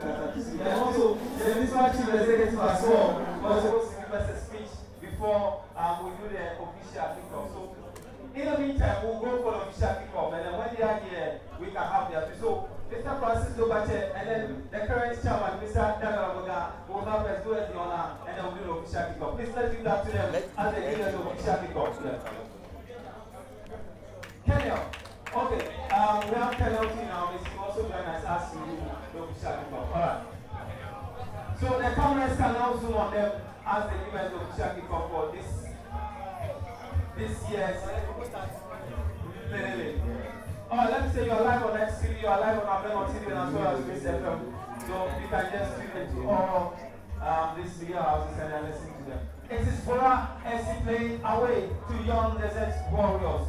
And also, the municipal chief executive as well was supposed to give us a speech before we do the official kickoff. So, in the meantime, we'll go for the official kickoff, and then when they are here, we can have their speech. So, Mr. Francis Dobache, and then the current chairman, Mr. Dagaraboga, will help us do the honor, and then we'll do the official kickoff. Please let's give that to them as they do the official kickoff. Kenya. Okay, we have penalty now. It's also join us as we do the official kickoff. Alright. So the cameras can now zoom on them as they give us the official kickoff for this year's Lele. Alright, let me say you're live on XTV, you're live on Abel TV, and as well as Miss FM. So you can just tune into all these video houses and then listen to them. It is Vora SC playing away to Young Desert Warriors.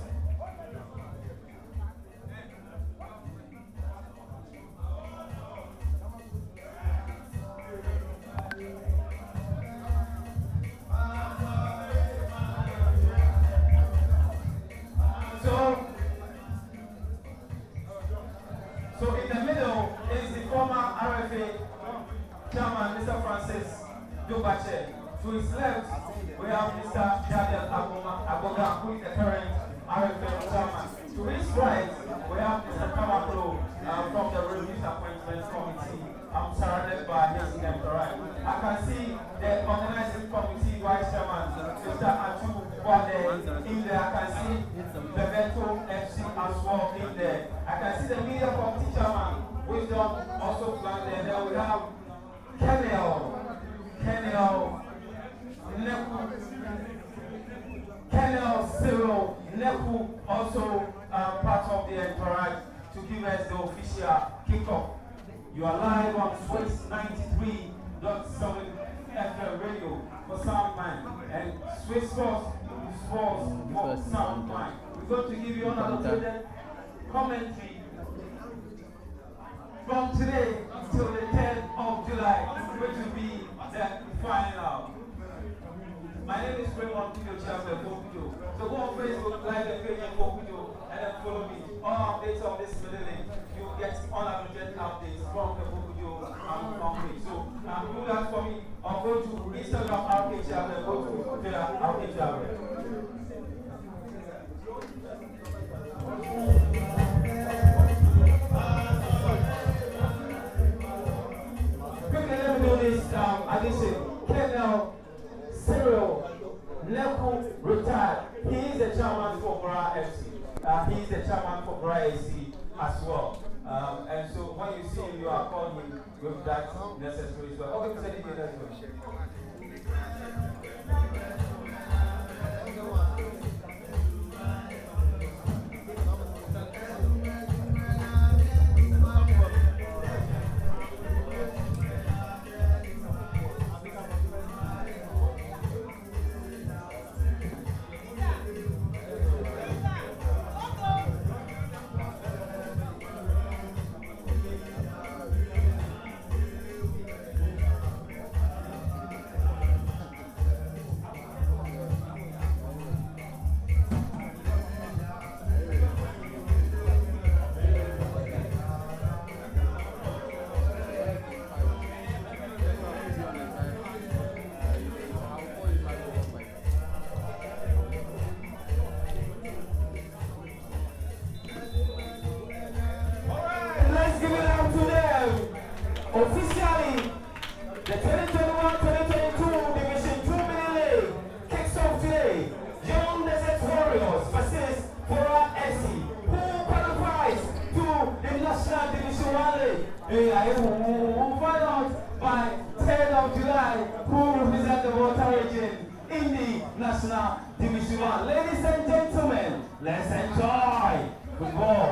So in the middle is the former RFA chairman, Mr. Francis Dobache. To his left, we have Mr. Daniel Aboga, who is the current RFA chairman. To his right, we have Mr. Kamaklo from the Release Appointments Committee. I'm surrounded by his left. Right. I can see the organizing committee vice chairman, Mr. Atu Cyril Neku, also part of the entourage, to give us the official kickoff. You are live on Swiss 93.7 FM radio for Soundmind and Swiss Sports for Soundmind. We're going to give you another commentary from today till the 10th of July, which will be the final. My name is Raymond Kujo Chapel Fokujo. So go on Facebook, like the page of Fokujo, and then follow me. All updates of this meeting, you will get unlimited updates from the Fokujo page. So do that for me, or go to Instagram RK Chapel, go to Twitter RK Chapel. Quickly, let me do this addition. Colonel Cyril Neku retired. He is the chairman for Vora FC. He is the chairman for Vora FC as well. And so when you see him, you are calling him with that necessary. So, okay, Mr. DJ, let's go. Officially, the 2021-2022 Division 2 Mini League kicks off today. Young Desert Warriors versus Vora FC, who qualifies to the National Division 1 League. We'll find out by 10th of July who represents the Volta region in the National Division 1. Ladies and gentlemen, let's enjoy football.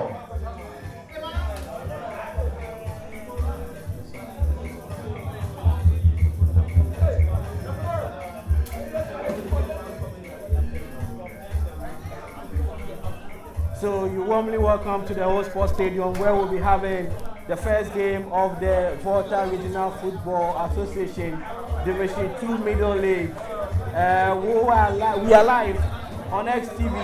So you warmly welcome to the Whole Sports Stadium, where we'll be having the first game of the Volta Regional Football Association Division 2 Middle League. We are live on XTV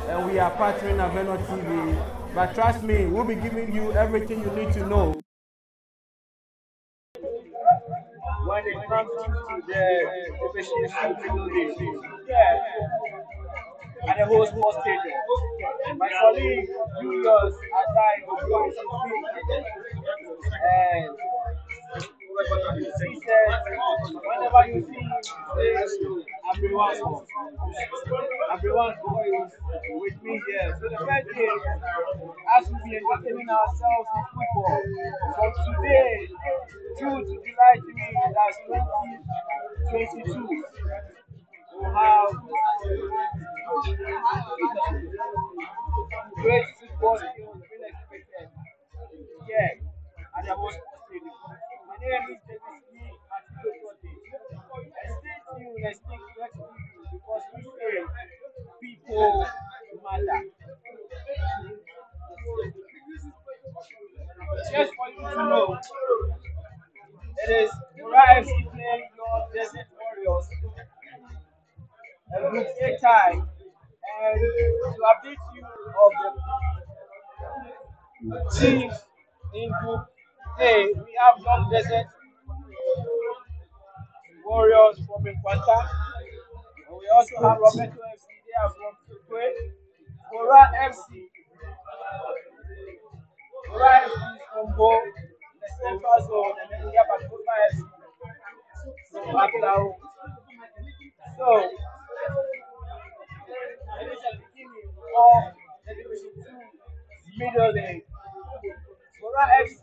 and we are partnering Aveno TV. But trust me, we'll be giving you everything you need to know when it comes to the Division 2 Middle League. Yeah. At the Whole Sports Stadium. My colleague Julius Adai was going to speak, and he said, whenever you see him say, everyone's voice with me here. So the first game, as we be entertaining ourselves in football, from today through to July 3, that's 2022. We'll have great football skills being expected here at the Whole Sports Stadium. My name is David Lee and stay tuned and stick to XTV because we say people matter. Just for you to know, it is Vora FC playing your Desert Warriors. A Group A tie, and to update you of the teams in Group A, we have Young Desert Warriors from Infanta, and we also have Roberto FC, they are from Tukwe. Vora FC is from Bo, the Central Zone, and then we have Akuma FC from Abilao. So, it is the beginning of the Division 2 Middle League. Vora FC,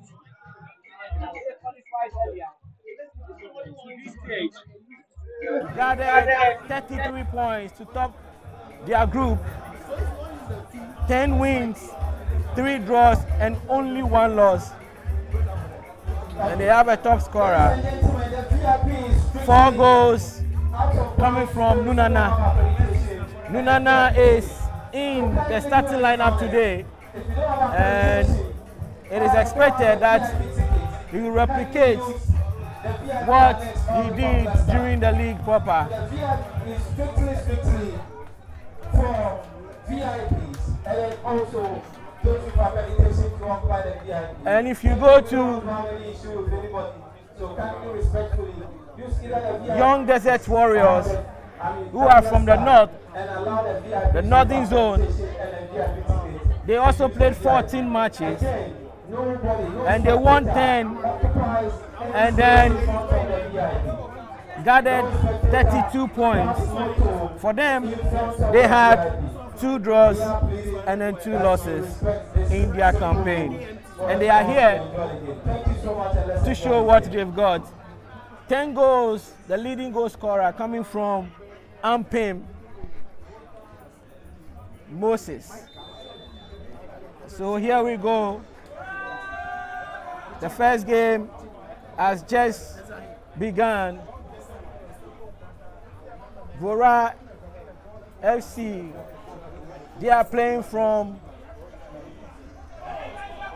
they qualified earlier to this stage. Gathered 33 points to top their group 10 wins, 3 draws, and only 1 loss. And they have a top scorer. 4 goals coming from Nunana. Nunana is in the starting lineup today, and it is expected that he will replicate what he did during the league proper. Strictly for VIPs, and then also those with accreditation to occupy the VIP. And if you go to Young Desert Warriors, who are from the north, the northern zone, they also played 14 matches, and they won 10, and then gathered 32 points. For them, they had 2 draws and then 2 losses in their campaign. And they are here to show what they've got. 10 goals, the leading goal scorer coming from Ampim Moses. So here we go. The first game has just begun. Vora FC, they are playing from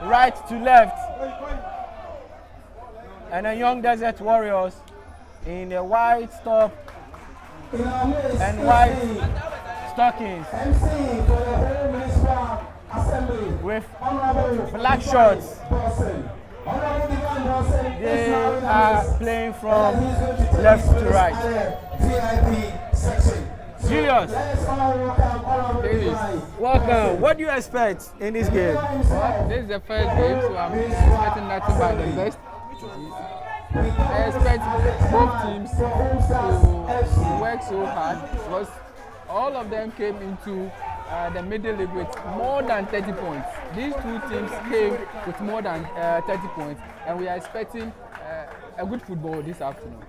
right to left, and the Young Desert Warriors in a white top and white stockings with black shorts. They are playing from left to right. Julius, welcome. What do you expect in this game? Well, this is the first game, so I'm expecting nothing but the best. I expect both teams to work so hard because all of them came into the middle league with more than 30 points. These 2 teams came with more than 30 points, and we are expecting a good football this afternoon.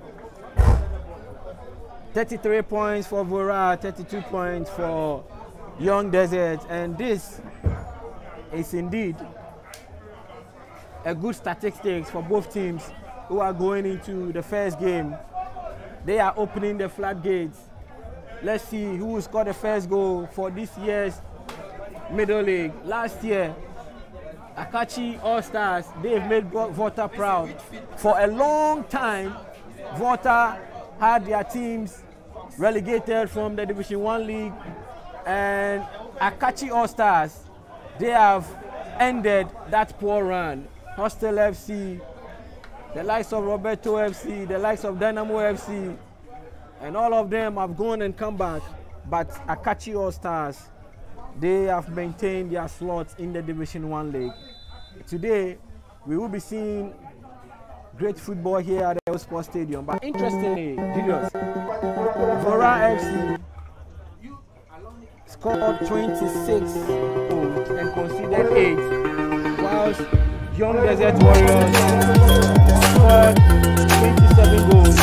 33 points for Vora, 32 points for Young Desert, and this is indeed a good statistics for both teams who are going into the first game. They are opening the floodgates. Let's see who will score the first goal for this year's Middle League. Last year, Akachi All-Stars, they've made Volta proud. For a long time, Volta had their teams relegated from the Division 1 League, and Akachi All-Stars, they have ended that poor run. Hostel FC, the likes of Roberto FC, the likes of Dynamo FC, and all of them have gone and come back. But Akachi All-Stars, they have maintained their slots in the Division 1 League. Today, we will be seeing great football here at the Sports Stadium. But interestingly, Julius, Vora FC scored 26 goals and conceded 8, whilst Young Desert Warriors scored 27 goals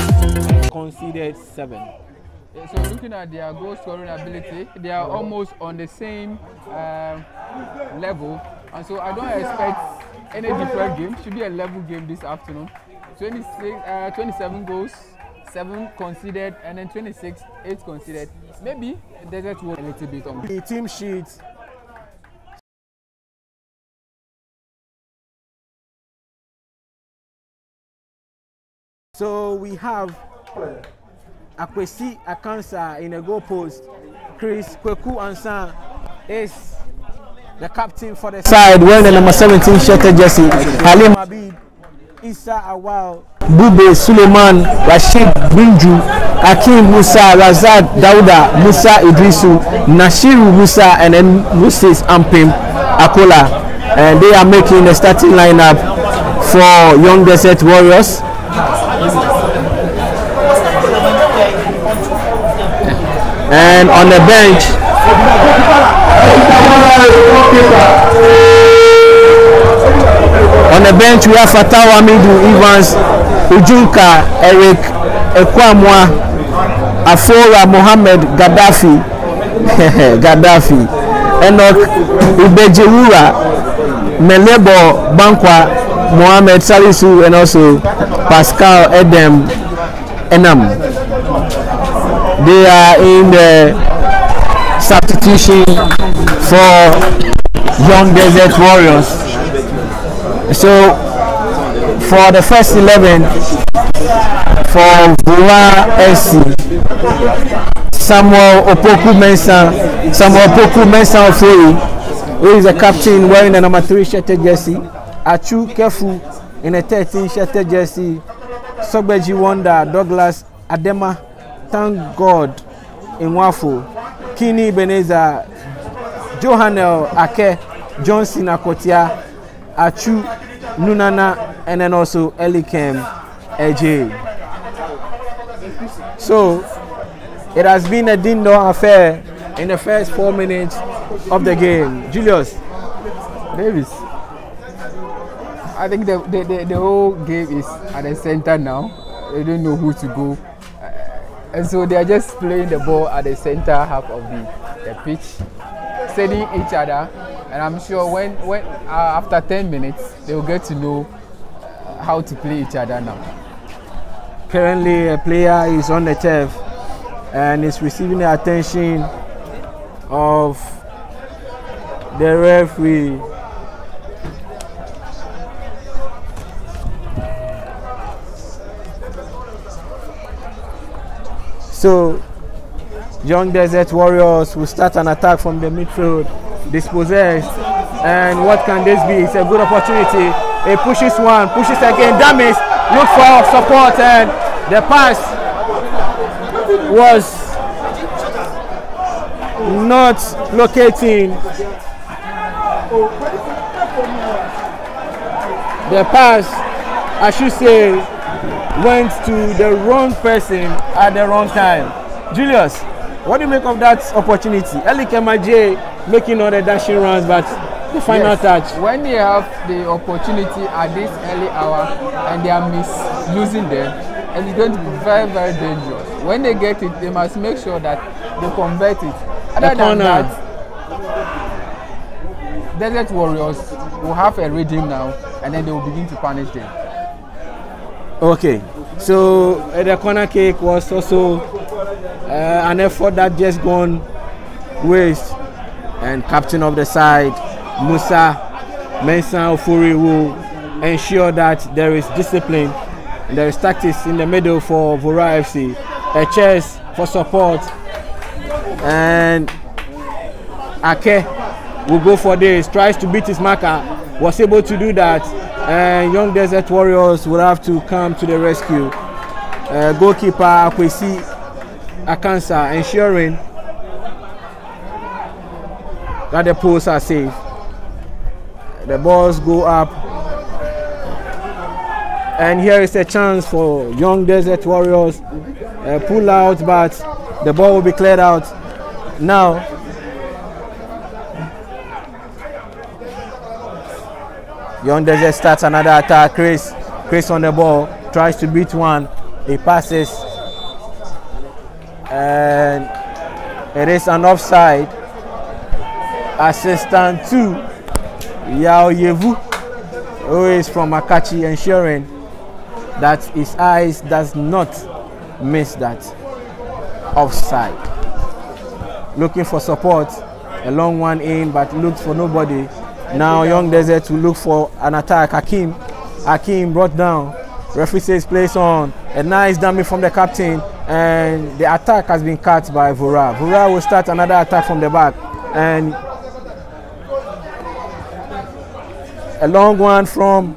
and conceded 7. Yeah, so looking at their goal scoring ability, they are almost on the same level, and so I don't expect any different game. Should be a level game this afternoon. 27 goals, 7 conceded, and then 26, 8 conceded. Maybe Desert will a little bit on the team sheet. So we have Akwesi Akansa in a goal post. Chris Kweku Ansan is the captain for the side wearing the number 17 shirted jersey. Halim Habib, Issa Awal, Bube Suleiman, Rashid Binju, Akim Musa, Razak Dauda, Musa Idrisu, Nashiru Musa, and then Moses Ampim Akola. And they are making the starting lineup for Young Desert Warriors. And on the bench, we have Fatawa Midu, Evans, Ujunka, Eric Ekwamwa, Afora Mohammed Gaddafi, Gaddafi, Enoch Ubejewura, Melebo Bankwa, Mohamed Salisu, and also Pascal Edem Enam. They are in the substitution for Young Desert Warriors. So for the first 11 for Vora SC, Samuel Opoku Mensah Ofori, who is the captain wearing the number 3 shirted jersey. Achu Kefu in a 13 shirted jersey. Sogbeji Wonder, Douglas Adema, Thank God in Wafo, Kini Beneza, Johanel Ake, Johnson Akotia, Achu Nunana, and then also Elikem AJ. So it has been a ding-dong affair in the first 4 minutes of the game. Julius Davis, I think the whole game is at the center now. They don't know who to go, and so they are just playing the ball at the center half of the pitch, studying each other. And I'm sure when after 10 minutes they will get to know how to play each other now. Currently, a player is on the turf and is receiving the attention of the referee. So, Young Desert Warriors will start an attack from the midfield, dispossessed. And what can this be? It's a good opportunity. It pushes one, pushes again, damage, look for support, and the pass was not locating. The pass, I should say, went to the wrong person at the wrong time. Julius, what do you make of that opportunity? Eli Kemaje making all the dashing runs, but the final touch. When they have the opportunity at this early hour and they are losing them, and it's going to be very, very dangerous. When they get it, they must make sure that they convert it. Other than that, Desert Warriors will have a rhythm now, and then they will begin to punish them. Okay, so the corner kick was also an effort that just gone waste, and captain of the side, Musa Mensah Ofori, will ensure that there is discipline and there is tactics in the middle for Vora FC. A chest for support, and Ake will go for this, tries to beat his marker, was able to do that, and Young Desert Warriors will have to come to the rescue. Goalkeeper Akwesi Akansa ensuring that the posts are safe. The balls go up, and here is a chance for Young Desert Warriors. Pull out, but the ball will be cleared out now. Young Desert starts another attack. Chris on the ball, tries to beat one. He passes, and it is an offside. Assistant 2, Yao Yevu, who is from Akachi, ensuring that his eyes does not miss that offside. Looking for support, a long one in, but looks for nobody. Now Young Desert will look for an attack. Hakim brought down. Referee says place on. A nice dummy from the captain, and the attack has been cut by Vora. Vora will start another attack from the back, and a long one from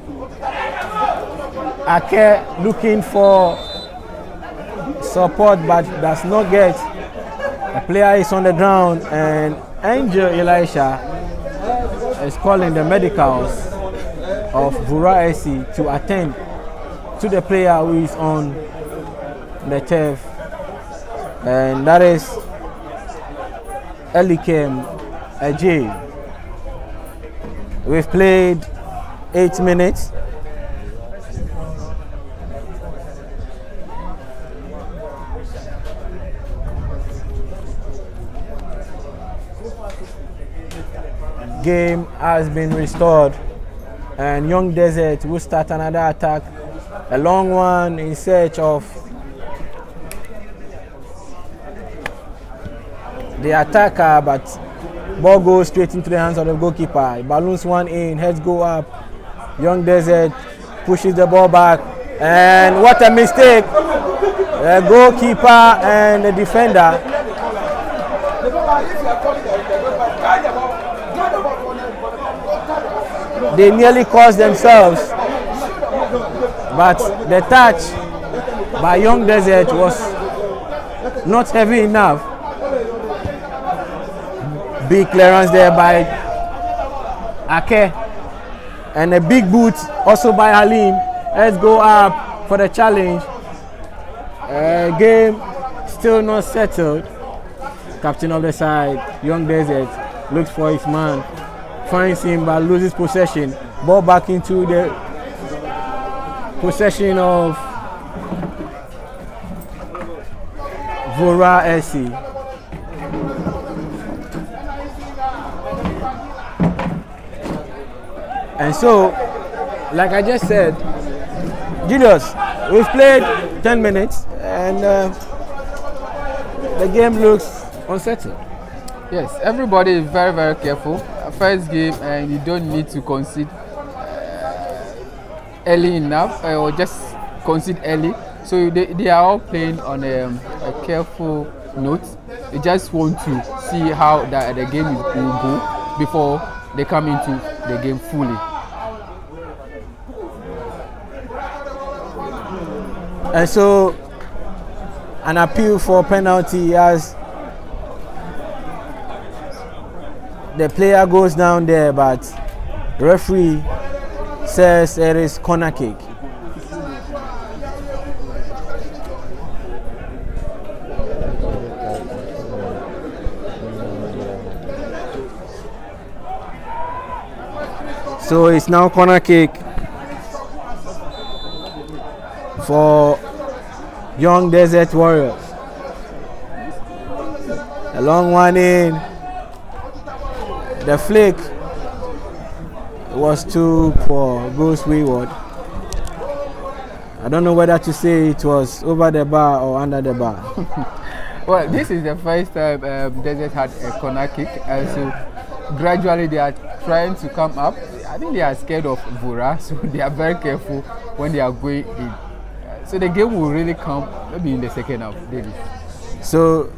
Ake, looking for support but does not get. The player is on the ground, and Angel Elisha is calling the medicals of Vora SC to attend to the player who is on the turf, and that is Elikem AJ. We've played 8 minutes. game has been restored, and Young Desert will start another attack, a long one in search of the attacker, but ball goes straight into the hands of the goalkeeper. Balloons one in, heads go up. Young Desert pushes the ball back, and what a mistake! The goalkeeper and the defender. They nearly caused themselves, but the touch by Young Desert was not heavy enough. Big clearance there by Ake, and a big boot also by Halim. Let's go up for the challenge. Game still not settled. Captain of the side, Young Desert, looks for his man, finds him but loses possession. Ball back into the possession of Vora SC. And so, like I just said, Julius, we've played 10 minutes and the game looks unsettled. Yes, everybody is very, very careful. First game, and you don't need to concede early enough or just concede early. So they are all playing on a careful note. They just want to see how the game will go before they come into the game fully. And so an appeal for penalty as the player goes down there, but the referee says it is corner kick. So it's now corner kick for Young Desert Warriors. A long one in. The flick was too poor, goes wayward. I don't know whether to say it was over the bar or under the bar. Well, this is the first time Desert had a corner kick, and so gradually they are trying to come up. I think they are scared of Vora, so they are very careful when they are going in. So the game will really come maybe in the second half, David. So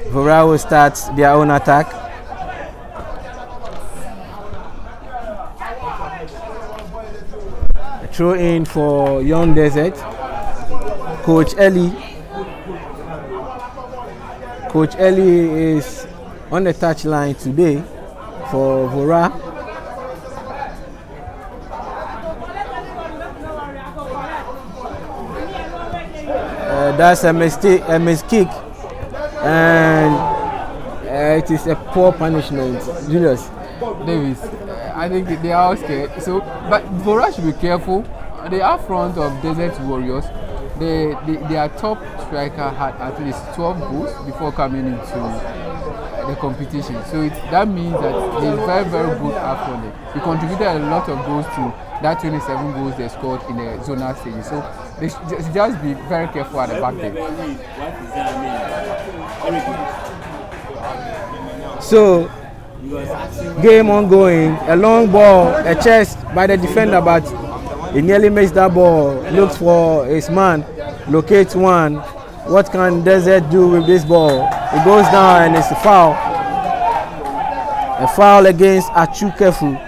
Vora will start their own attack. A throw in for Young Desert. Coach Eli is on the touchline today for Vora. That's a mistake, a miskick, and it is a poor punishment. Julius. Davis, I think they are all scared. So, but Vora should be careful. They are front of Desert Warriors. Their top striker had at least 12 goals before coming into the competition. So that means that he's very, very good at running. He contributed a lot of goals to that 27 goals they scored in the zonal stage. So they should just be very careful at the back there. So game ongoing. A long ball, a chest by the defender, but he nearly missed that ball. Looks for his man, locates one. What can Desert do with this ball? It goes down and it's a foul. A foul against Achu Kefu.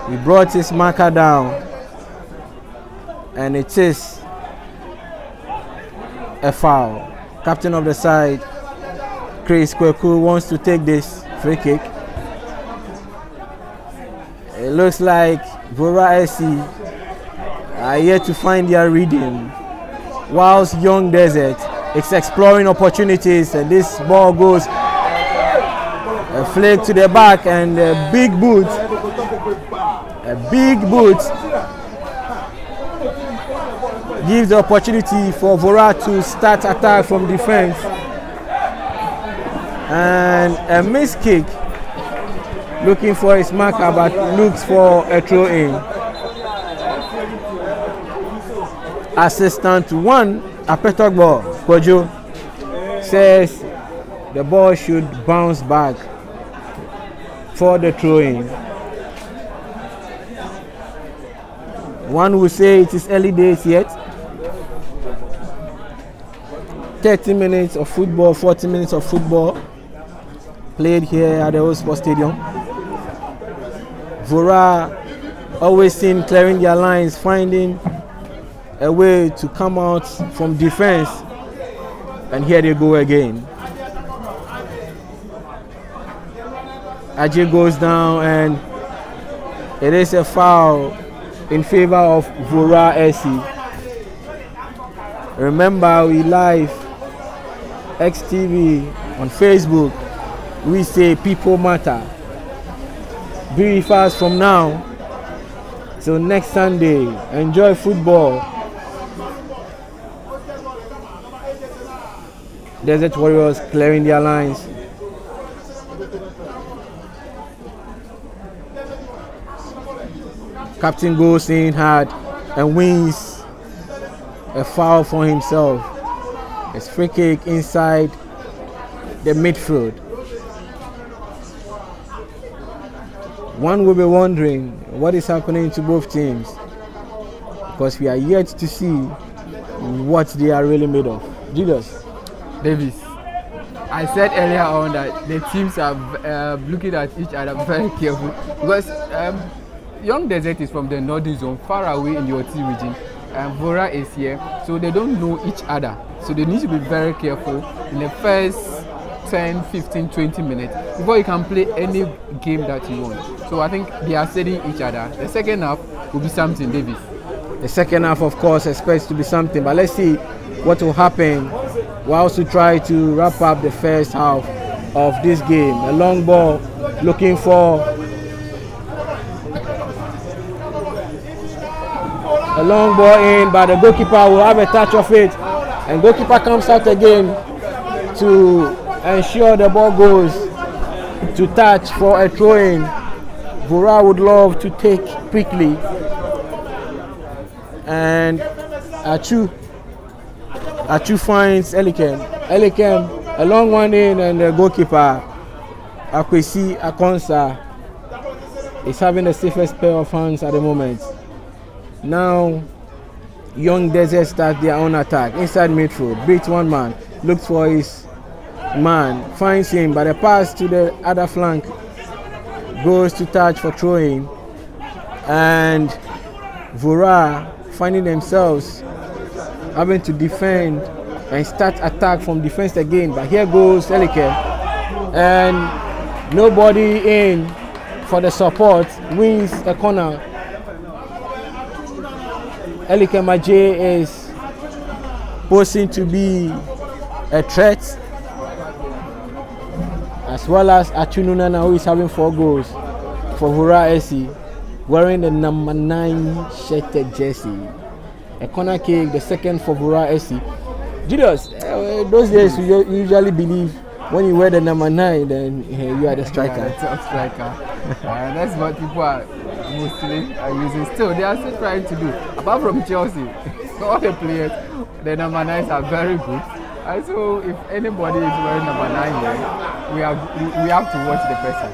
He brought his marker down, and it is a foul. Captain of the side, Chris Kweku, wants to take this free kick. It looks like Vora SC are yet to find their rhythm, whilst Young Desert is exploring opportunities, and this ball goes a flick to the back, and a big boot gives the opportunity for Vora to start attack from defense, and a missed kick looking for his marker but looks for a throw in. Assistant 1, Apetogbo Kojo, says the ball should bounce back for the throw in. One will say it is early days yet. 30 minutes of football, 40 minutes of football played here at the Old Sports Stadium. Vora always seen clearing their lines, finding a way to come out from defense, and here they go again. Ajay goes down and it is a foul in favor of Vora SC. Remember, we live XTV on Facebook. We say people matter. Be with us from now till next Sunday. Enjoy football. Desert Warriors clearing their lines. Captain goes in hard and wins a foul for himself. It's free kick inside the midfield. One will be wondering what is happening to both teams, because we are yet to see what they are really made of. Julius. Davis, I said earlier on that the teams are looking at each other very carefully, because Young Desert is from the northern zone, far away in the OT region, and Vora is here, so they don't know each other. So they need to be very careful in the first 10, 15, 20 minutes before you can play any game that you want. So I think they are studying each other. The second half will be something, Davis. The second half, of course, expects to be something, but let's see what will happen whilst we try to wrap up the first half of this game. A long ball looking for a long ball in, but the goalkeeper will have a touch of it, and goalkeeper comes out again to ensure the ball goes to touch for a throw in. Vora would love to take quickly, and Achu finds Elikem, a long one in, and the goalkeeper Akwesi Akonsa is having the safest pair of hands at the moment. Now Young Desert starts their own attack inside midfield. Beats one man, looks for his man, finds him, but a pass to the other flank goes to touch for throwing, and Vora finding themselves having to defend and start attack from defense again. But here goes Elike, and nobody in for the support, wins a corner. Elike Maje is posing to be a threat, as well as Achununana, who is having 4 goals for Vora SC, wearing the number 9 shirted jersey. A corner kick, the second for Vora SC. Julius, those days you usually believe when you wear the number 9, then you are the striker. Yeah, the top striker. That's what people are mostly using. Still, they are still trying to do. Apart from Chelsea, all the players, the number 9s are very good. And so, if anybody is wearing number 9 here, we have to watch the person.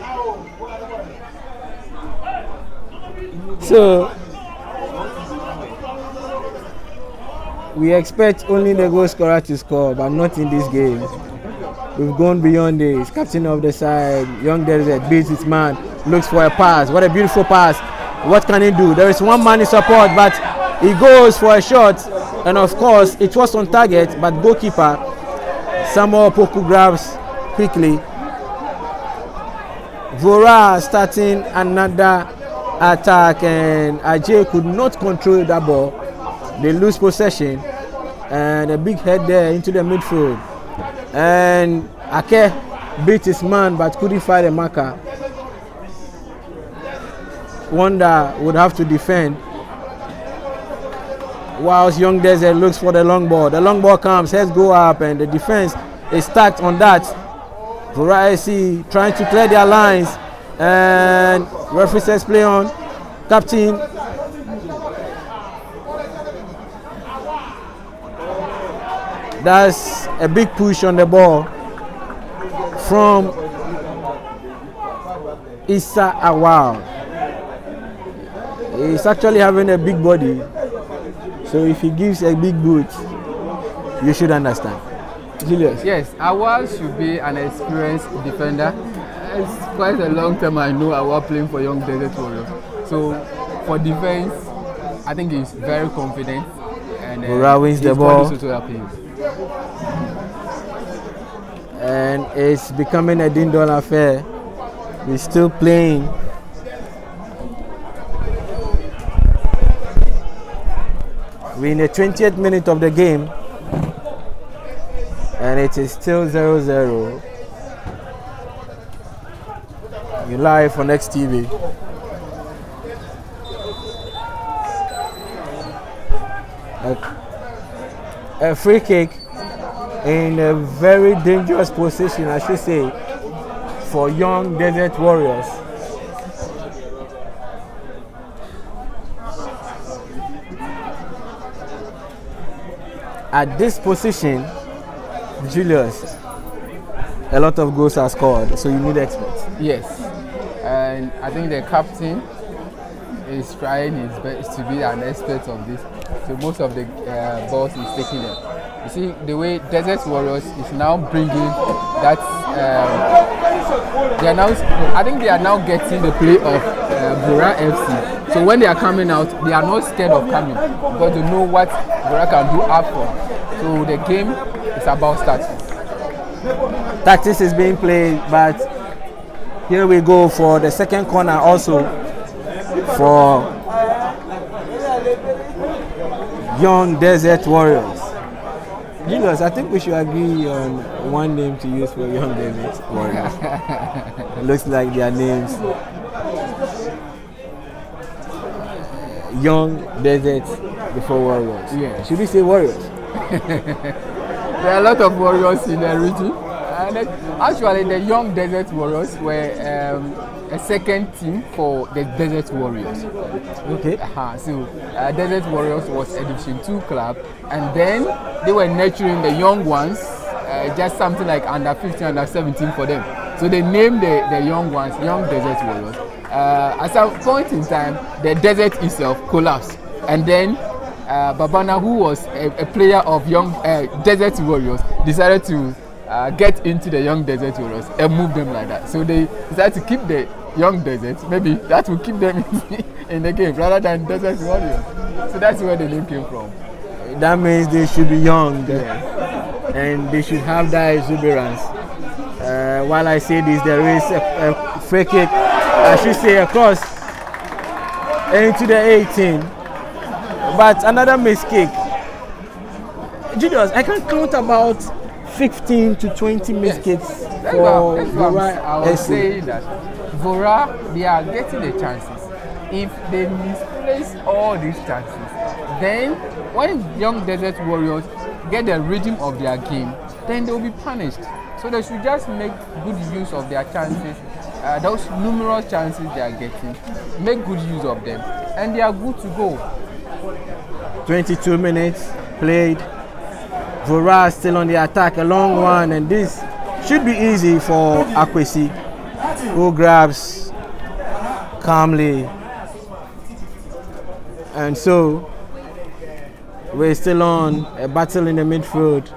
So we expect only the goal scorer to score, but not in this game. We've gone beyond this. Captain of the side, Young Desert, beats his man, looks for a pass. What a beautiful pass. What can he do? There is one man in support, but he goes for a shot, and of course it was on target, but goalkeeper Samuel Poku grabs quickly. Vora starting another attack, and Ajay could not control that ball. They lose possession, and a big head there into the midfield, and Ake beat his man but couldn't find a marker. Wonder would have to defend, whilst Young Desert looks for the long ball. The long ball comes, heads go up, and the defense is stacked on that. Vora SC trying to clear their lines, And referee says play on. Captain. That's a big push on the ball from Issa Awal. He's actually having a big body, so if he gives a big boot, you should understand. Julius? Yes, Awal should be an experienced defender. It's quite a long time I know Awal playing for Young Desert Warriors. So for defense, I think he's very confident. And Vora wins the ball. And it's becoming a din-don affair. We're still playing. We're in the 20th minute of the game. And it is still 0-0. You're live on XTV. A free kick in a very dangerous position, I should say, for Young Desert Warriors. At this position, Julius, a lot of goals are scored, so you need experts. Yes, and I think the captain is trying his best to be an expert of this. So most of the balls he's taking them. You see the way Desert Warriors is now bringing that. They are now. I think they are now getting the play of Vora FC. So when they are coming out, they are not scared of coming because they know what Vora can do up front. So the game is about tactics. Tactics is being played, but here we go for the second corner also for Young Desert Warriors. Julius, I think we should agree on one name to use for Young Desert Warriors. It looks like their names. Young Desert before Warriors. Yeah. Should we say Warriors? There are a lot of warriors in the region. And actually, the Young Desert Warriors were a second team for the Desert Warriors. Okay. So Desert Warriors was a Division 2 club, and then they were nurturing the young ones, just something like under 15, under 17 for them. So they named the young ones Young Desert Warriors. At some point in time, the desert itself collapsed, and then Babana, who was a player of Young Desert Warriors, decided to get into the Young Desert Warriors and move them like that. So they decided to keep the Young Desert. Maybe that will keep them in the game rather than Desert Warriors. So that's where the name came from. That means they should be young, Yeah. and they should have that exuberance. While I say this, there is a free kick, I should say, across into the 18. But another mistake. Julius, I can count about 15 to 20 mistakes for Vora. I would say that Vora, they are getting the chances. If they misplace all these chances, then when Young Desert Warriors get the rhythm of their game, then they will be punished. So they should just make good use of their chances, those numerous chances they are getting, make good use of them, and they are good to go. 22 minutes played. Vora still on the attack, a long one, and this should be easy for Akwesi, who grabs calmly. And so we're still on a battle in the midfield.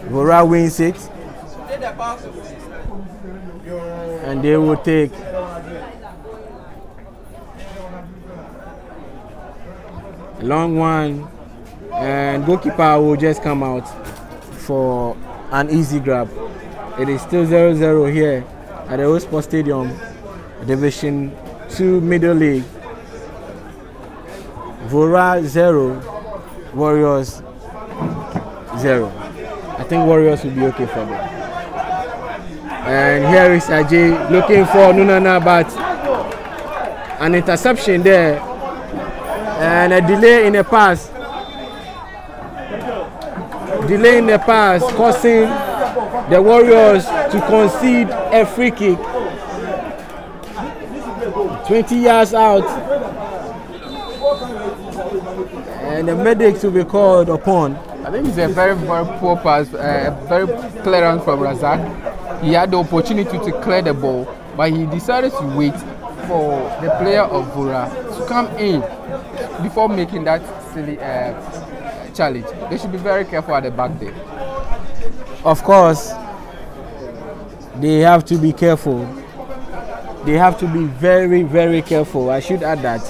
Vora wins it, and they will take a long one, and goalkeeper will just come out for an easy grab. It is still 0-0 here at the Old Sports Stadium, Division 2 Middle League. Vora 0, Warriors 0. I think Warriors will be okay for them. And here is Ajay looking for Nunana, but an interception there and a delay in the pass. Delay in the pass causing the Warriors to concede a free kick 20 yards out, and the medics will be called upon. I think it's a very, very poor pass, very clearance from Razak. He had the opportunity to clear the ball, but he decided to wait for the player of Vora to come in before making that silly challenge. They should be very careful at the back there. Of course, they have to be careful. They have to be very, very careful. I should add that,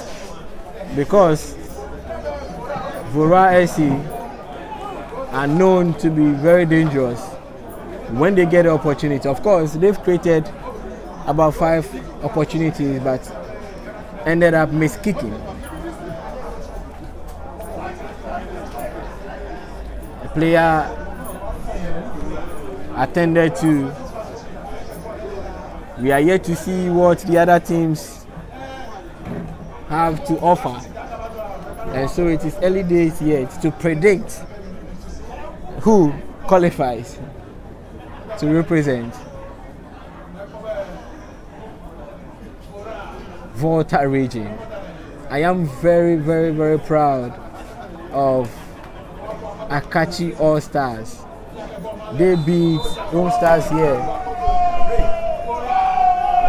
because Vora SC are known to be very dangerous when they get the opportunity. Of course, they've created about 5 opportunities, but ended up miskicking. The player attended to. We are yet to see what the other teams have to offer, and so it is early days yet to predict who qualifies to represent Volta region. I am very, very, very proud of Akachi All Stars. They beat All Stars here.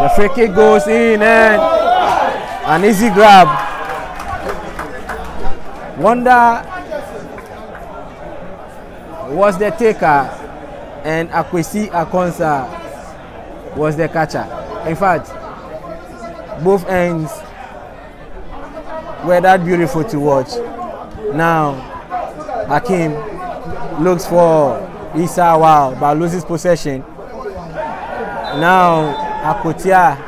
The free kick goes in and an easy grab. Wonder was the taker and Akwesi Akonsa was the catcher. In fact, both ends were that beautiful to watch. Now, Hakim looks for Isa Wow but loses possession. Now, Akotia,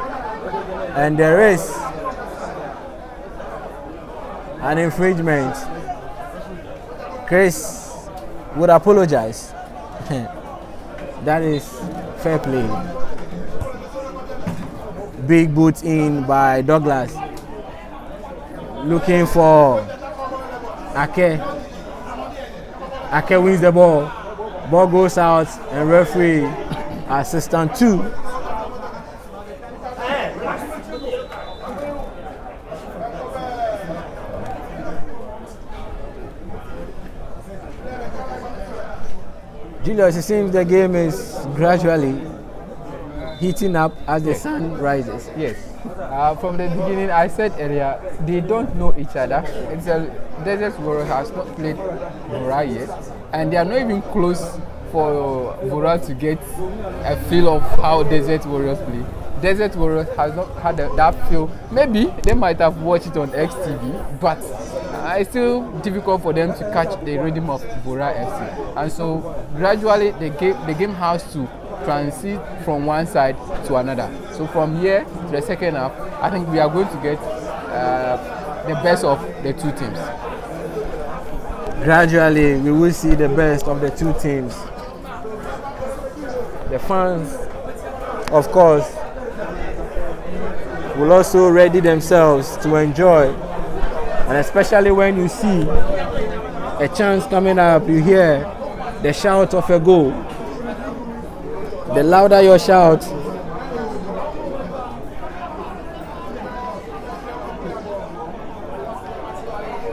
and there is an infringement. Chris would apologize. That is fair play. Big boot in by Douglas. Looking for Ake. Ake wins the ball. Ball goes out and referee assistant 2. Julius, it seems the game is gradually heating up as the sun rises. Yes. From the beginning, I said earlier, they don't know each other. It's a Desert Warriors has not played Vora yet, and they are not even close for Vora to get a feel of how Desert Warriors play. Desert Warriors has not had that feel. Maybe they might have watched it on XTV, but it's still difficult for them to catch the rhythm of Vora FC. And so gradually the game has to transit from one side to another. So from here to the second half, I think we are going to get the best of the two teams. Gradually, we will see the best of the two teams. The fans, of course, will also ready themselves to enjoy, and especially when you see a chance coming up, you hear the shout of a goal. The louder your shout,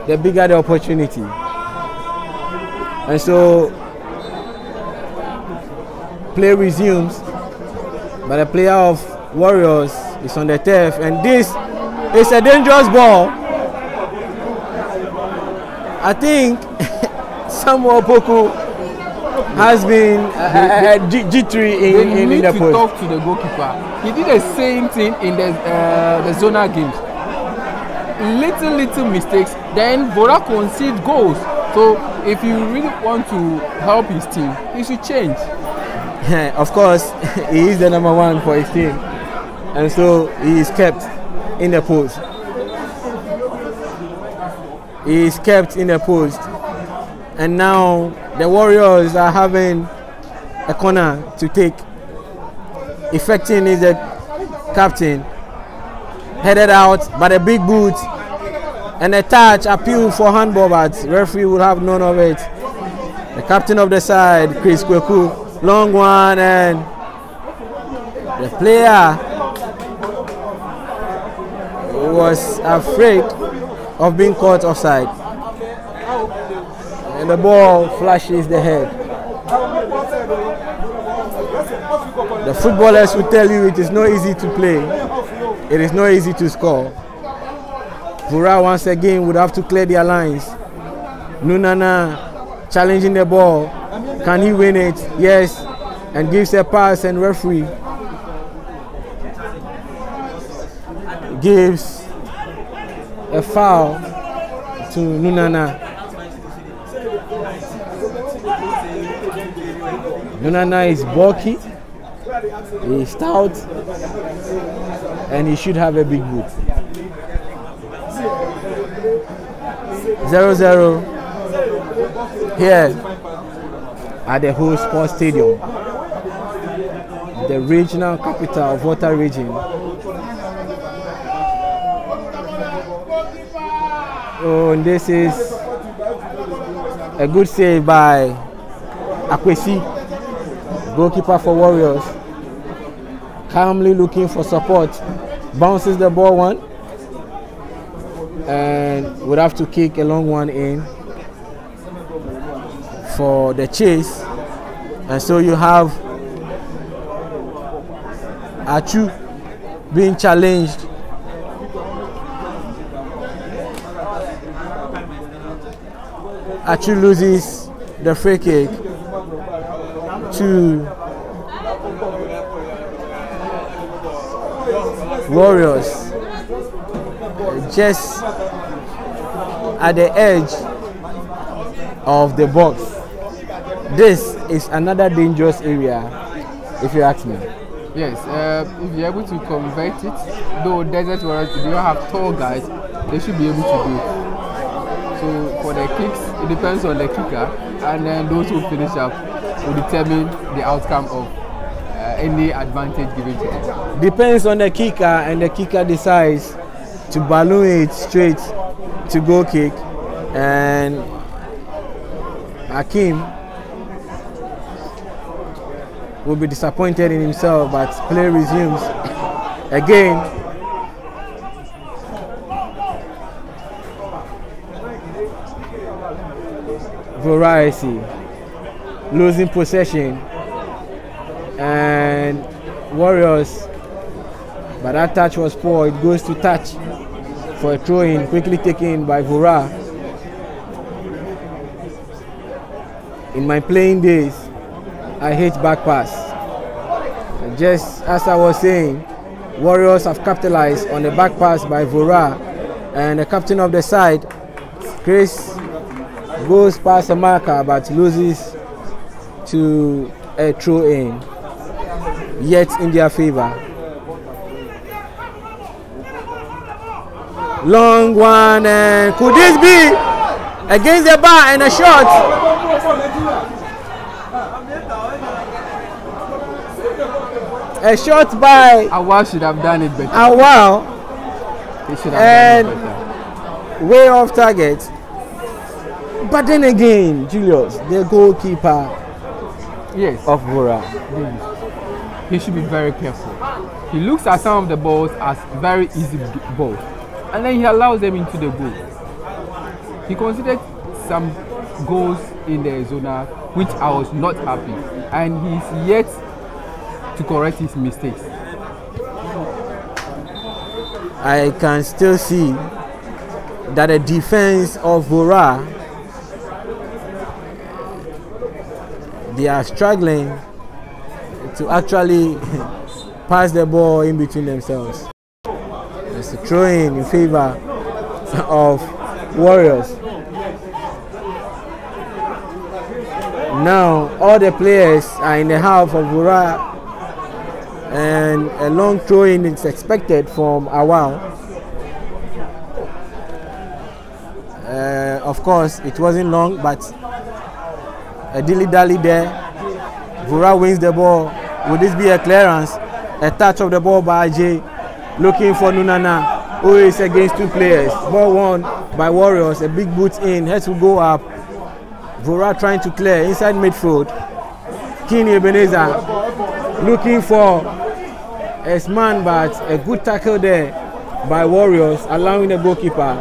the bigger the opportunity. And so play resumes, but the player of Warriors is on the turf, and this is a dangerous ball. I think Samuel Poku has been jittery in the post. To talk to the goalkeeper. He did the same thing in the zonal games. Little mistakes, then Vora concede goals. So if you really want to help his team, he should change. Of course, he is the number 1 for his team, and so he is kept in the post. He is kept in the post, and now the Warriors are having a corner to take. Effecting is the captain, headed out by the big boot, and a touch appeal for handball, but referee will have none of it. The captain of the side, Chris Kweku, Long one, and the player was afraid of being caught offside. And the ball flashes the head. The footballers will tell you it is not easy to play. It is not easy to score. Vora once again would have to clear their lines. Nunana challenging the ball. Can he win it? Yes. And gives a pass, and referee gives a foul to Nunana. Nunana is bulky, he is stout, and he should have a big boot. 0-0 here at the whole sports stadium, the regional capital of Volta region. Oh, and this is a good save by Akwesi, goalkeeper for Warriors. Calmly looking for support, bounces the ball one, and would have to kick a long one in for the chase. And so you have Achu being challenged. Achu loses the free kick to Warriors, just at the edge of the box. This is another dangerous area, if you ask me. Yes, if you're able to convert it, though Desert Warriors do not have tall guys, they should be able to do it. So for the kicks, it depends on the kicker, and then those who finish up will determine the outcome of any advantage given to them. Depends on the kicker, and the kicker decides to balloon it straight to goal kick, and Hakim will be disappointed in himself, but play resumes again. Variety losing possession, and Warriors, but that touch was poor. It goes to touch for a throw-in, quickly taken by Vora. In my playing days, I hate back pass. Just as I was saying, Warriors have capitalized on the back pass by Vora, and the captain of the side, Chris, goes past the marker but loses to a throw-in, yet in their favor. Long one, and could this be against the bar, and a shot? A shot by Awal should have done it better. Awal, He should have done it better. way off target. But then again, Julius, the goalkeeper Yes, of Vora, he should be very careful. He looks at some of the balls as very easy balls, and then he allows them into the goal. He considered some goals in the zona which I was not happy, and he's yet to correct his mistakes. I can still see that the defense of Vora, they are struggling to actually pass the ball in between themselves. It's a throw-in in favor of Warriors. Now all the players are in the half of Vora, and a long throw-in is expected from Awal. Of course, it wasn't long, but a dilly-dally there. Vora wins the ball. Would this be a clearance? A touch of the ball by Ajay, looking for Nunana, who is against two players. Ball won by Warriors. A big boot in. Heads will go up. Vora trying to clear inside midfield. Skinny Ebenezer looking for his man, but a good tackle there by Warriors, allowing the goalkeeper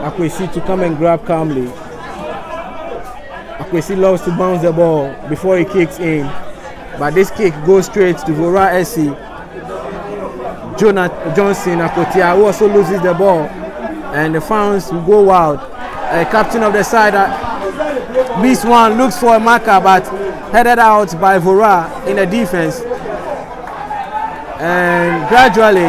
Akwesi to come and grab calmly. Akwesi loves to bounce the ball before he kicks in, but this kick goes straight to Vora SC. Jonathan Johnson Akotia, who also loses the ball, and the fans will go wild. Captain of the side, Beast One, looks for a marker, but headed out by Vora in the defense. And gradually,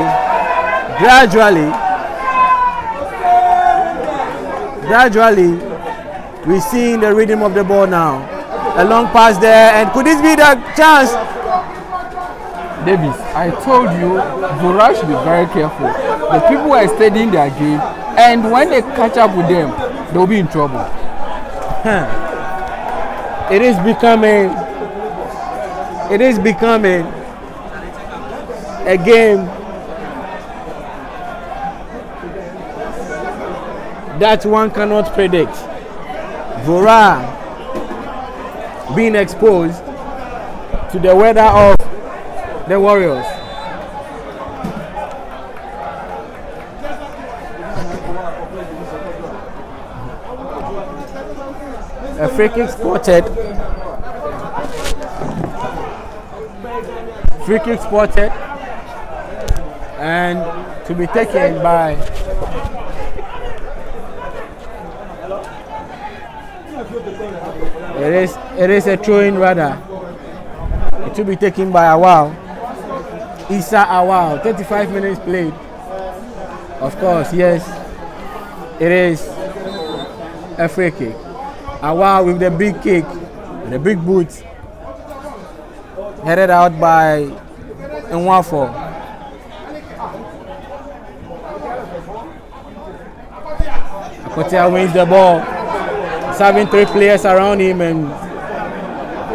we're seeing the rhythm of the ball now. A long pass there, and could this be the chance? Davis, I told you, Vora should be very careful. The people are studying their game, and when they catch up with them, they'll be in trouble. It is becoming a game that one cannot predict. Vora being exposed to the weather of the Warriors. A free kick spotted. Free kick spotted. And to be taken by it is a throw-in rather. It will be taken by Awal. Issa Awal, 35 minutes played. Of course, yes, it is a free kick. Awal with the big kick, the big boots, headed out by Nwafo. Akotia wins the ball. He's having 3 players around him and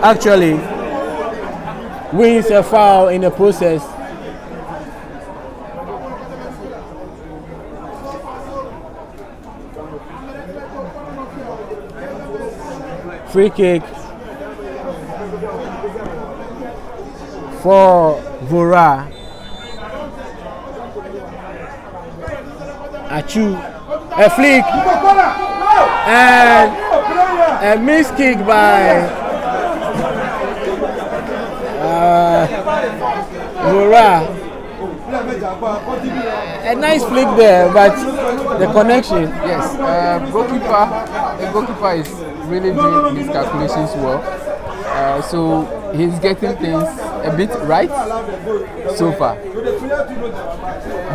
actually wins a foul in the process. Free kick for Vora. Achu, a flick, and a missed kick by Vora. A nice flick there, but the connection. Yes, the goalkeeper is really doing his calculations well. So he's getting things a bit right so far.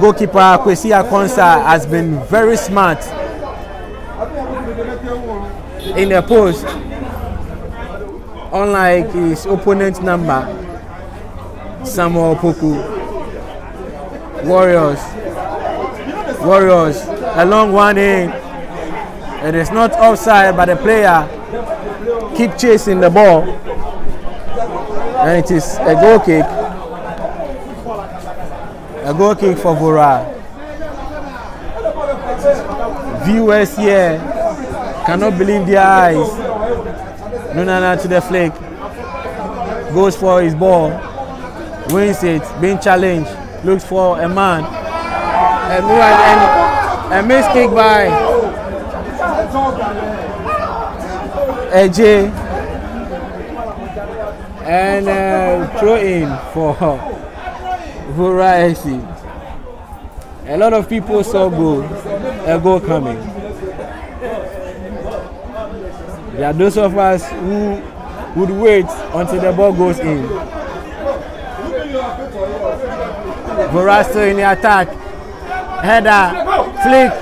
Goalkeeper Kwesi Akonsa has been very smart in the post, unlike his opponent's number, Samuel Poku. Warriors, a long one in. It is not offside, but the player keep chasing the ball, and it is a goal kick. A goal kick for Vora. Viewers here cannot believe their eyes. Nunana to the flick. Goes for his ball. Wins it. Being challenged. Looks for a man. And a missed kick by AJ. And throw in for Vora SC. A lot of people saw a goal coming. There are those of us who would wait until the ball goes in. Vora still in the attack. Header, flick,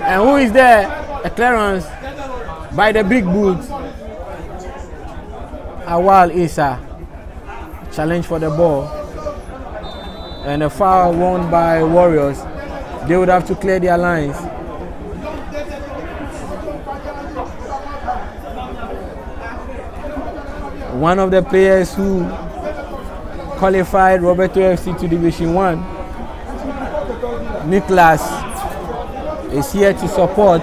and who is there? A clearance by the big boot. Awal Issa. Challenge for the ball. And a foul won by Warriors. They would have to clear their lines. One of the players who qualified Roberto FC to Division 1, Nicholas, is here to support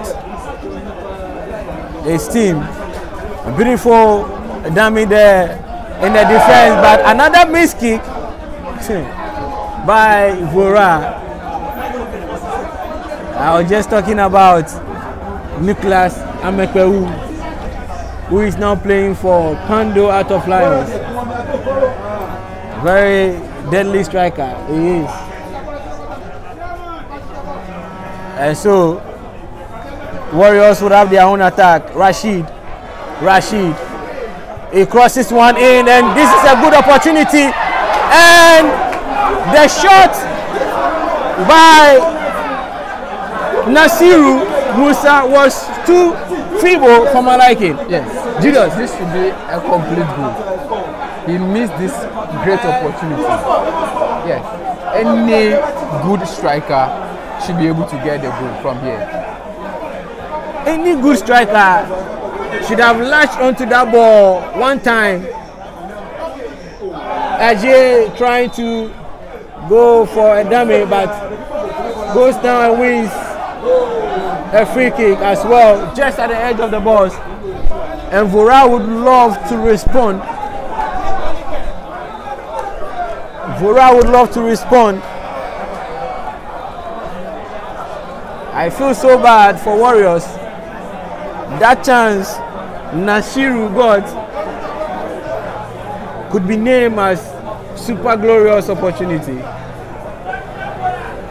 his team. A beautiful dummy there, in the defense, but another missed kick by Vora. I was just talking about Nicholas Amekwewu, who is now playing for Pando out of Lions. Very deadly striker, he is. And so, Warriors would have their own attack. Rashid, he crosses one in, and this is a good opportunity. And the shot by Nasiru Musa was too feeble for my liking. Yes, Julius, this should be a complete goal. He missed this great opportunity. Yes, any good striker should be able to get the goal from here. Any good striker should have latched onto that ball one time. Ajay trying to go for a dummy, but goes down and wins a free kick as well, just at the edge of the box. And Vora would love to respond. I feel so bad for Warriors. That chance Nasiru got could be named as super glorious opportunity.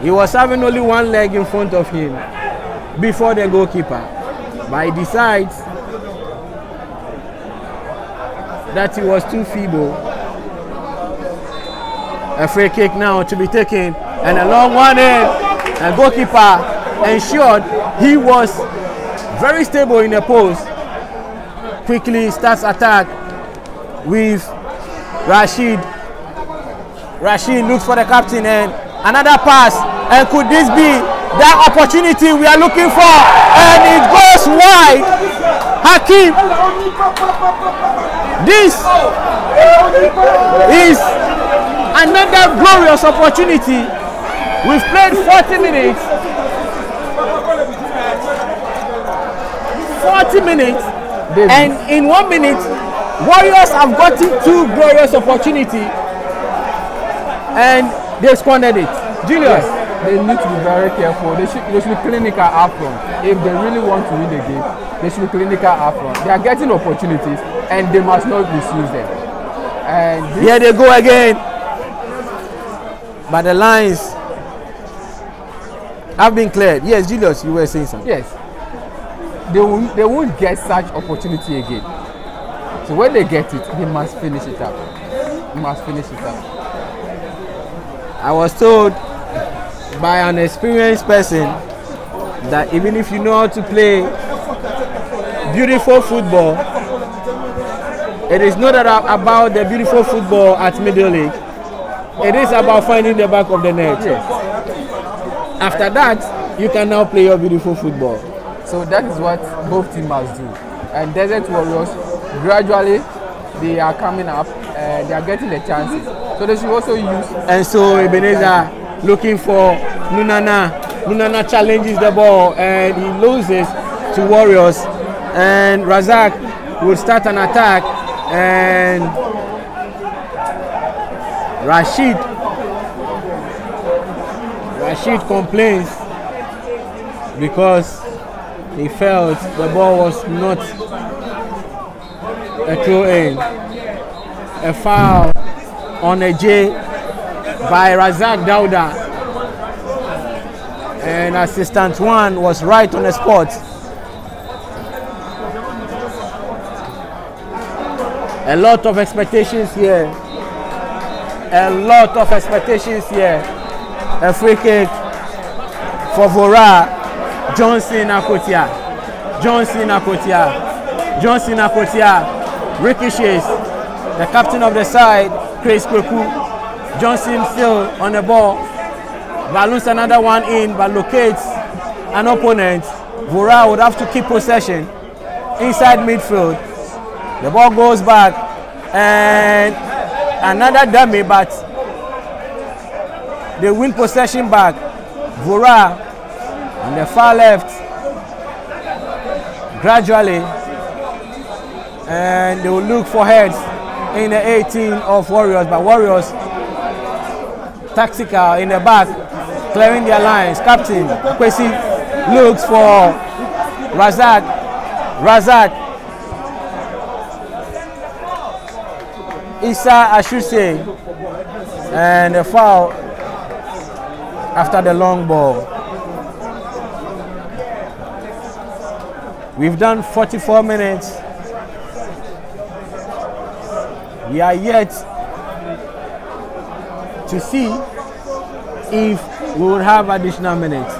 He was having only one leg in front of him before the goalkeeper, but he decides that he was too feeble. A free kick now to be taken, and a long one in. A goalkeeper ensured he was very stable in the post. Quickly starts attack with Rashid. Rashid looks for the captain, and another pass. And could this be that opportunity we are looking for? And it goes wide. Hakim. This is another glorious opportunity. We've played 40 minutes. 40 minutes. And in 1 minute, Warriors have gotten two glorious opportunities. And they squandered it. Julius. Yes, they need to be very careful. They should be clinical up front. If they really want to win the game, they should be clinical up front. They are getting opportunities and they must not misuse them. And here they go again. But the lines have been cleared. Yes, Julius, you were saying something. Yes. They won't get such opportunity again. So when they get it, they must finish it up. I was told by an experienced person that even if you know how to play beautiful football, it is not about the beautiful football at middle league. It is about finding the back of the net. Yes. After that, you can now play your beautiful football. So that is what both teams must do. And Desert Warriors, gradually, they are coming up. They are getting the chances. So they should also use. And so Ebenezer looking for Nunana. Nunana challenges the ball and he loses to Warriors. And Razak will start an attack. And Rashid complains because he felt the ball was not a throw-in. A foul on a J by Razak Dauda. And assistant one was right on the spot. A lot of expectations here. A free kick for Vora. Johnson Akotia ricochets. The captain of the side, Chris Kweku. Johnson still on the ball. Balloons another one in, but locates an opponent. Vora would have to keep possession inside midfield. The ball goes back and another dummy, but they win possession back. Vora on the far left gradually, and they will look for heads. in the 18 of Warriors, but Warriors tactical in the back, clearing their lines. Captain Kwesi looks for Razak. Issa, I should say, and a foul after the long ball. We've done 44 minutes. We are yet to see if we would have additional minutes.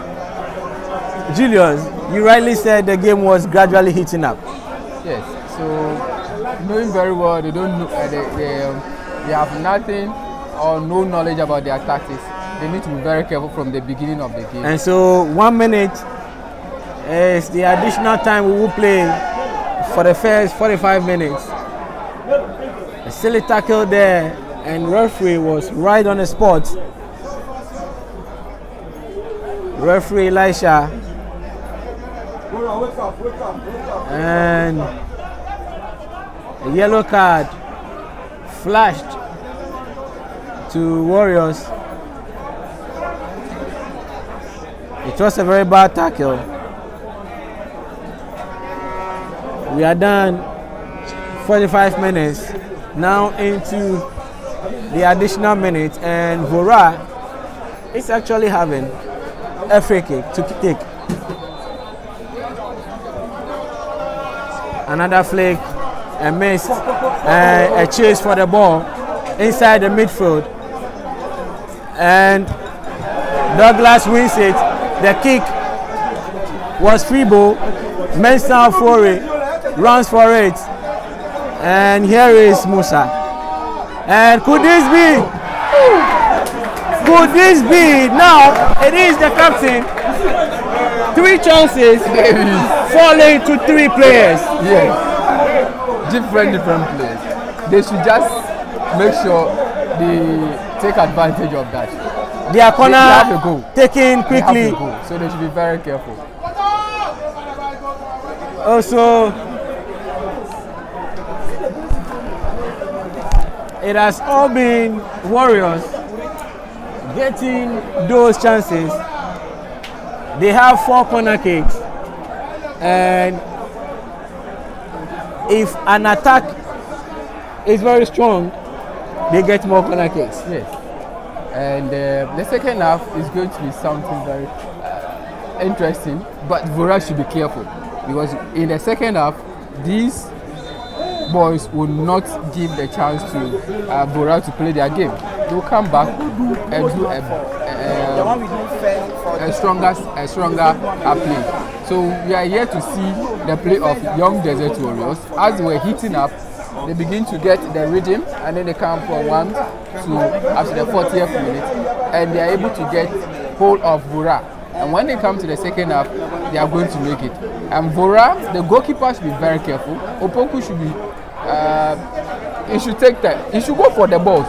Julius, you rightly said the game was gradually heating up. Yes, so knowing very well they don't know, they have nothing or no knowledge about their tactics. They need to be very careful from the beginning of the game. And so 1 minute is the additional time we will play for the first 45 minutes. A silly tackle there, and referee was right on the spot. Referee Elisha. And a yellow card flashed to Warriors. It was a very bad tackle. We are done 45 minutes now into the additional minutes, and Vora is actually having a free kick to take. Another flick, a miss, a chase for the ball inside the midfield, and Douglas wins it. The kick was feeble. Mensah Fore runs for it, and here is Musa. And could this be? Could this be? Now it is the captain. 3 chances falling to 3 players. Yes, different players. They should just make sure they take advantage of that. Their corner taken quickly. So they should be very careful. Also, it has all been Warriors getting those chances. They have 4 corner kicks, and if an attack is very strong, they get more corner kicks. Yes, and the second half is going to be something very interesting, but Vora should be careful, because in the second half, these boys will not give the chance to Vora to play their game. They will come back and do a stronger play. So we are here to see the play of young Desert Warriors. As they were heating up, they begin to get the rhythm, and then they come from 1 to after the 40th minute, and they are able to get hold of Vora. And when they come to the second half, they are going to make it. And Vora, the goalkeeper should be very careful. Opoku should be, he should take that. He should go for the balls.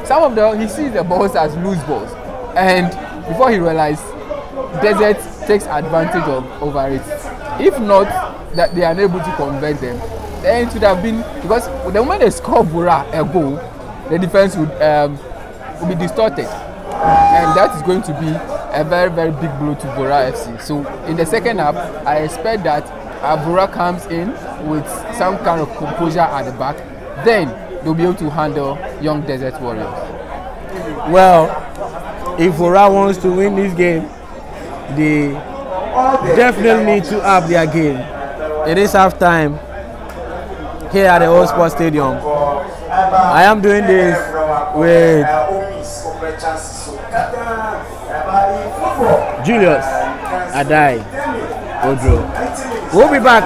Some of them, he sees the balls as loose balls, and before he realizes, Desert takes advantage over it. If not, that they are unable to convert them, then it would have been, because the moment they score Vora a goal, the defense would be distorted, and that is going to be a very big blow to Vora FC. So in the second half, I expect that Vora comes in with some kind of composure at the back, then they'll be able to handle young Desert Warriors. Well, if Vora wants to win this game, they definitely need to up their game. It is half time here at the Old Sports Stadium. I am doing this with Julius Adai Odro. We'll be back.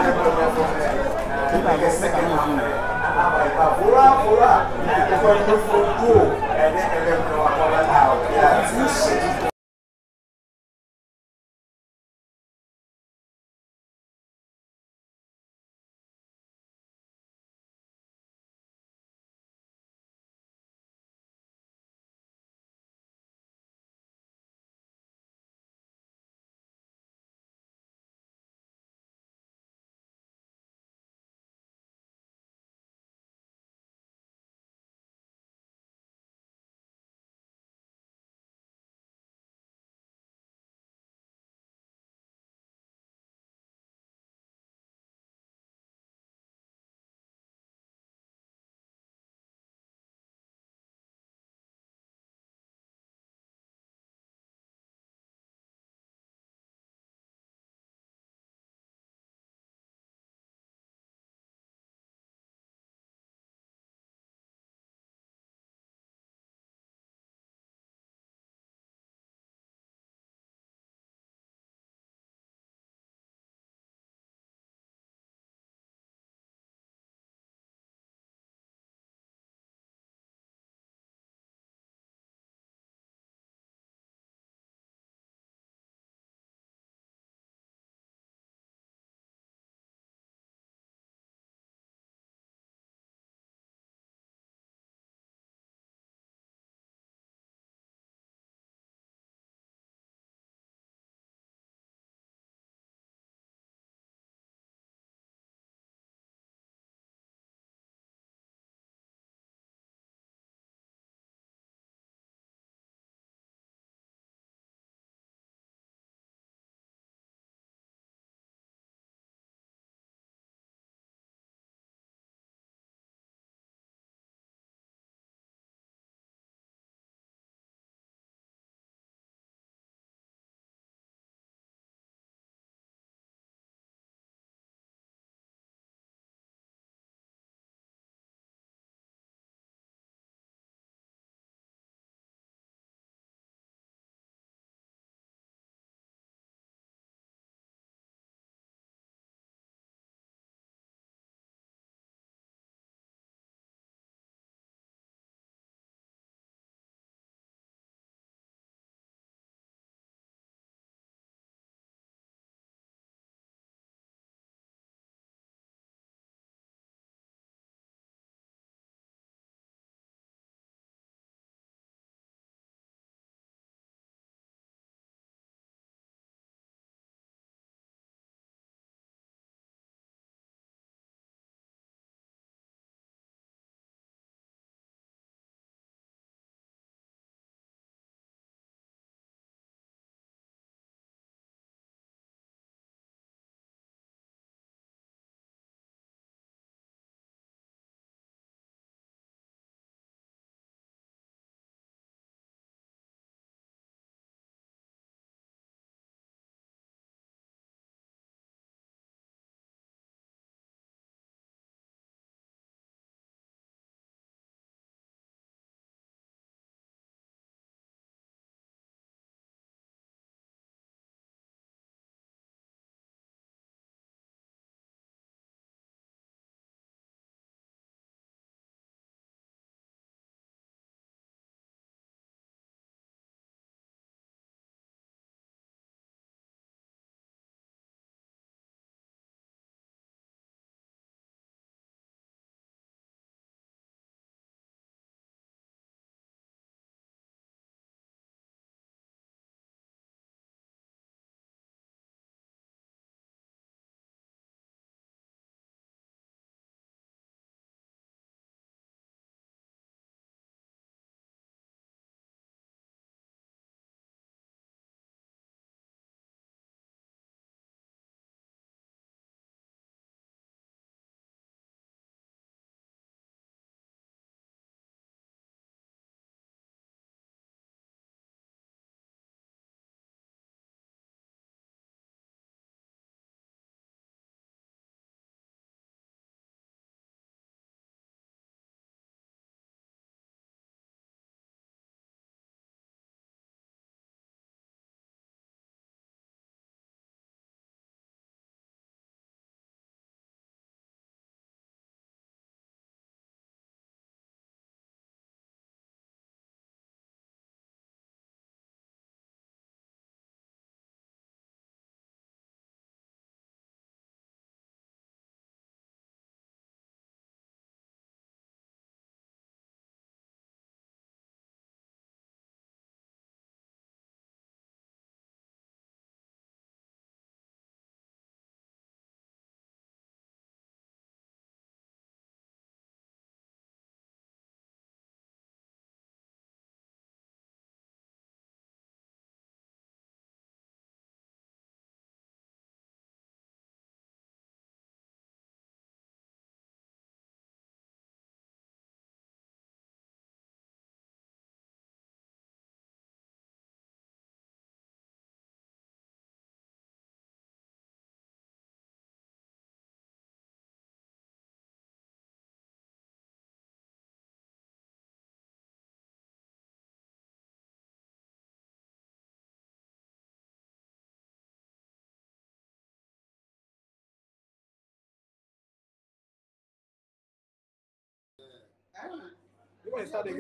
Start the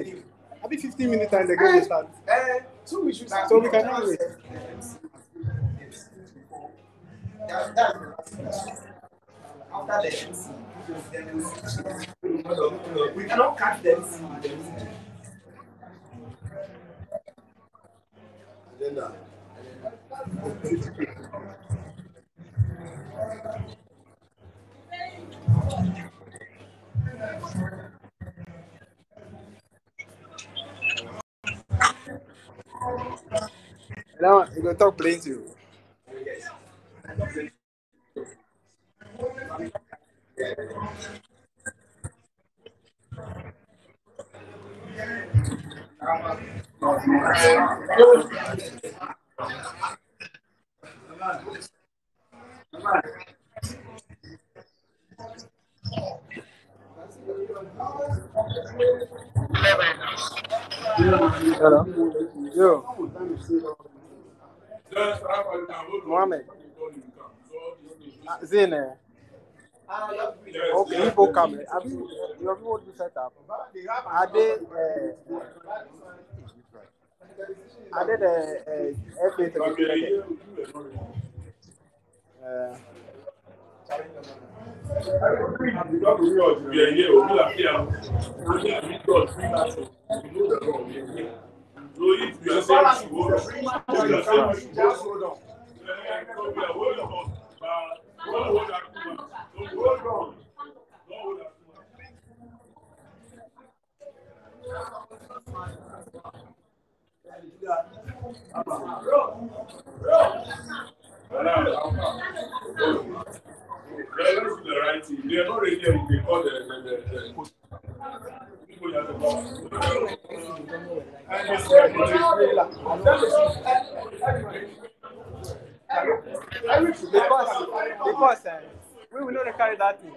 game. I'll be 15 minutes and the game will start. So we can have it. After the MC, we cannot catch them. Agenda. Now you go talk plenty. Hello. Yo. Mohammed. Zine. Okay, you both come. Have you what you set up? Are they the FA They are not ready to call the because we will not carry that thing.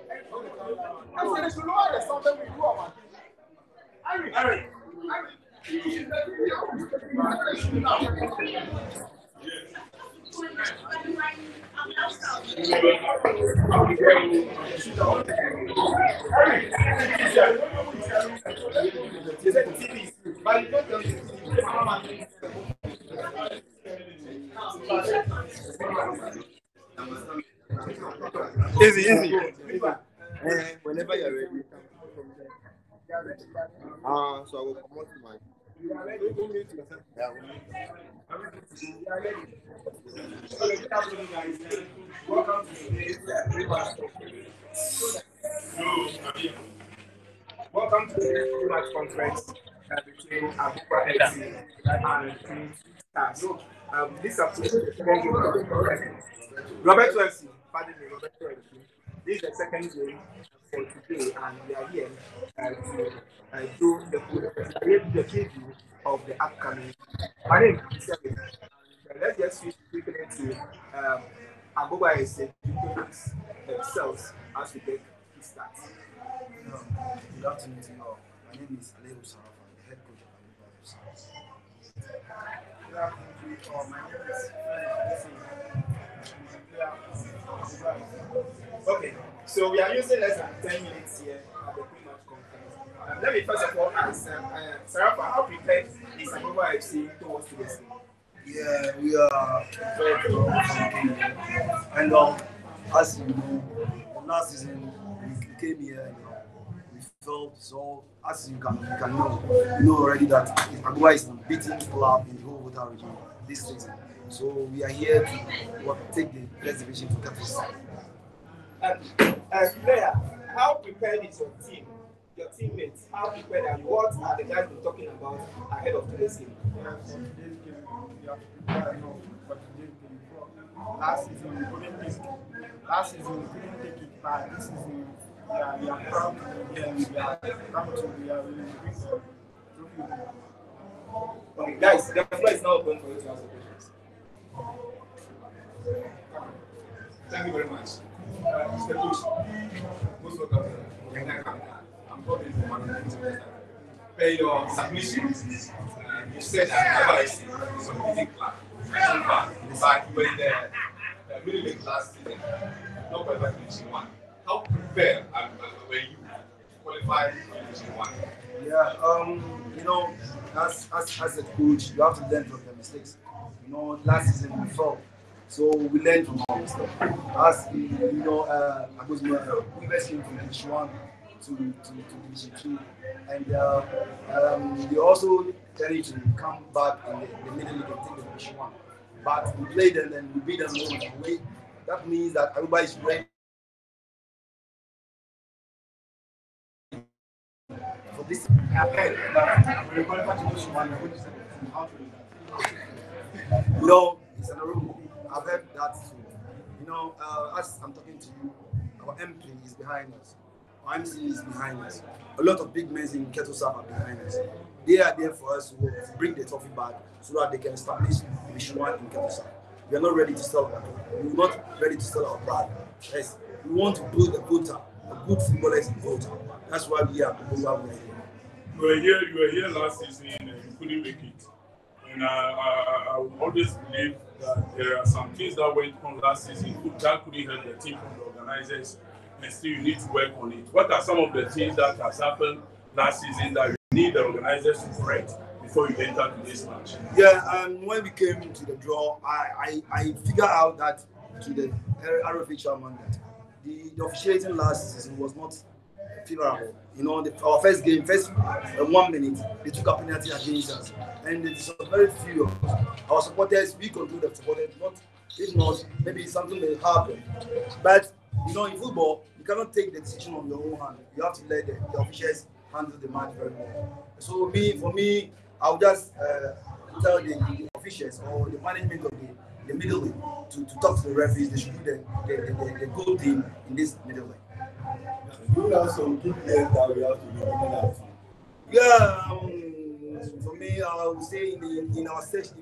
Easy. Whenever you're ready. So I will come out to my. Welcome to today's Welcome to the match conference between Vora FC and Stars. This afternoon, Robert FC. Pardon me, Robert FC. This is the second game for today, and we are here to do the preview of the upcoming. My name is Kevin. Let's just switch quickly to Agoba is introduce themselves as we take the start. Good afternoon to you all. My name is Alehu Sarafa, the head coach of Agoba FC. Good afternoon to you all. My name is Okay, so we are using less than 10 minutes here at the pre-match conference. Let me first of all ask Sarafa, how prepared is Agoba FC towards this game? Yeah, we are very good. And as you know, last season we came here and we felt so. As you can know, you know already that Agoba is the beating club in the whole Volta region this season. So we are here to take the first division to Capital. Player, how prepared is your team? Your teammates, how prepared are you? What are the guys been talking about ahead of today's game? For today's game, we have to prepare enough for today's game. Last season we couldn't take it, but this season we are proud to be here. We are proud to be here. Okay, guys, the floor is now open for you to ask the questions. Thank you very much. Mr. Coach, most welcome. I'm calling from Manila. Pay your submissions. You said that Agoba is a big club. But when the middle league last season, not quite finishing one. How prepared were you to qualify for Division 1? Yeah, you know, as a coach, you have to learn from your mistakes. You know, last season we failed, so we learned from our mistakes. As you know, we were came from Division 1 to Division 2, and they also trying to come back in the middle league and take the Division 1. But we played them and we beat them away. That means that everybody is ready for this. You know, it's an room. I've heard that too. You know, as I'm talking to you, our MP is behind us. Our MC is behind us. A lot of big men in Ketosap are behind us. They are there for us to bring the trophy back so that they can establish Division 1 in Ketosap. We are not ready to sell our We are not ready to sell our pride. Yes, we want to build a Volta, a good footballers in Volta. That's why we are here. You were here last season and you couldn't make it. And I always believe that there are some things that went on last season that couldn't help the team from the organizers, and still you need to work on it. What are some of the things that has happened last season that you need the organizers to correct before you enter today's match? Yeah, when we came to the draw, I figured out that to the RFA chairman that the officiating last season was not favorable. You know, our first 1 minute, they took a penalty against us, and it was very few. Our supporters, we control the supporters. If not, maybe something may happen. But you know, in football, you cannot take the decision on your own hand. You have to let the officials handle the match very well. So for me, I would just tell the officials or the management of the middle league to talk to the referees. They should do the good thing in this middle league. You have some key players that we have to be looking at. Yeah, for me, I would say in our section,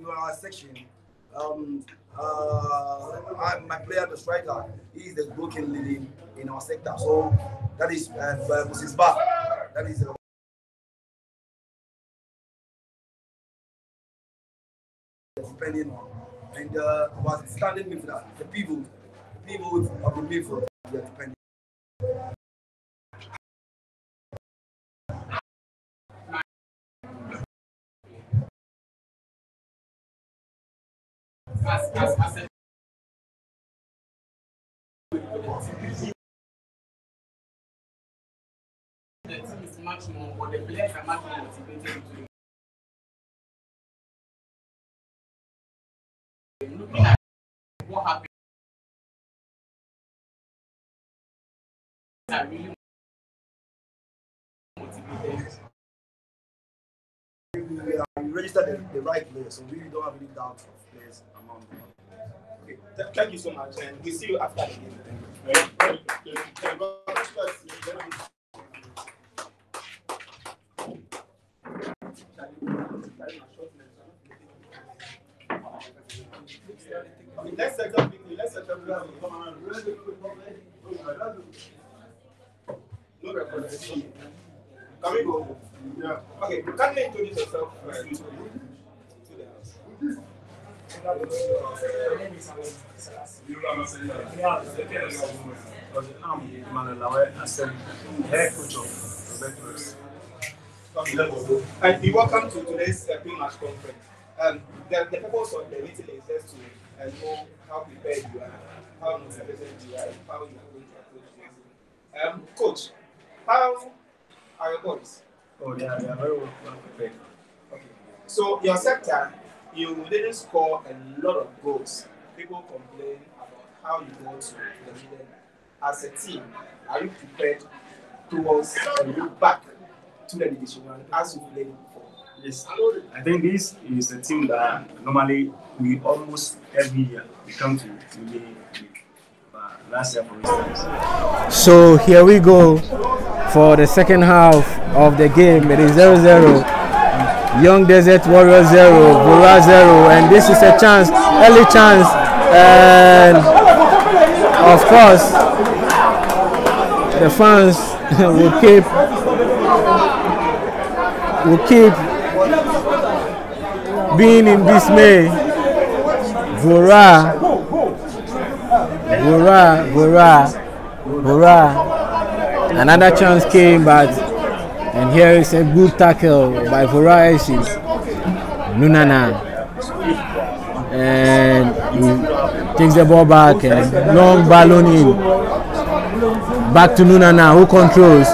my player, the striker, he is the broken leading in our sector. So that is Moses Bar. That is depending on, and was standing midfielder, the pivot of the midfield, depending. The team is much more, or the players are much more motivated to looking at what happened. Are really motivated. We registered the right players, so we don't have any doubt of players among them. Okay, thank you so much, and we see you after the game. Let's set up quickly. Come on. No record. Can we go? Yeah. Okay, can you introduce yourself to the house? And be welcome to today's pre-match conference. The purpose of the meeting is just to know how prepared you are, how motivated you are, how you are going to approach this. Coach, how are your boys? Oh, they are very well prepared. Okay. So your sector, you didn't score a lot of goals. People complain about how you go to the middle. As a team, are you prepared towards and look back to the Division 1 as you played before? Yes, I think this is a team that normally we almost every year we come to the league. Last year, for instance. So here we go for the second half of the game. It is 0-0. Young Desert Warriors 0, Vora 0, and this is a chance, early chance, and of course the fans will keep being in dismay. Vora. Another chance came, but And here is a good tackle by Vora FC. Nunana. And he takes the ball back and long balloon in. Back to Nunana, who controls.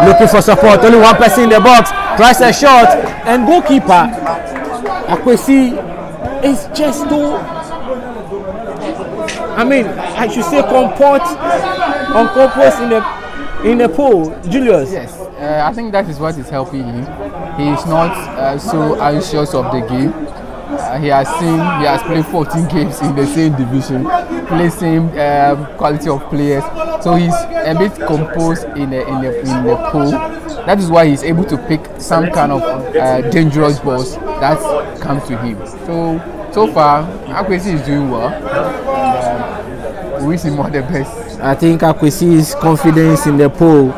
Looking for support. Only one person in the box. Tries a shot. And goalkeeper Akwesi is just too, I mean, I should say uncomposed in the pool. Julius. Yes, I think that is what is helping him. He is not so anxious of the game. He has played 14 games in the same division, played same quality of players. So he's a bit composed in the pool. That is why he's able to pick some kind of dangerous balls that come to him. So far, Akwesi is doing well. And, we wish him all the best. I think Akwesi's confidence in the pool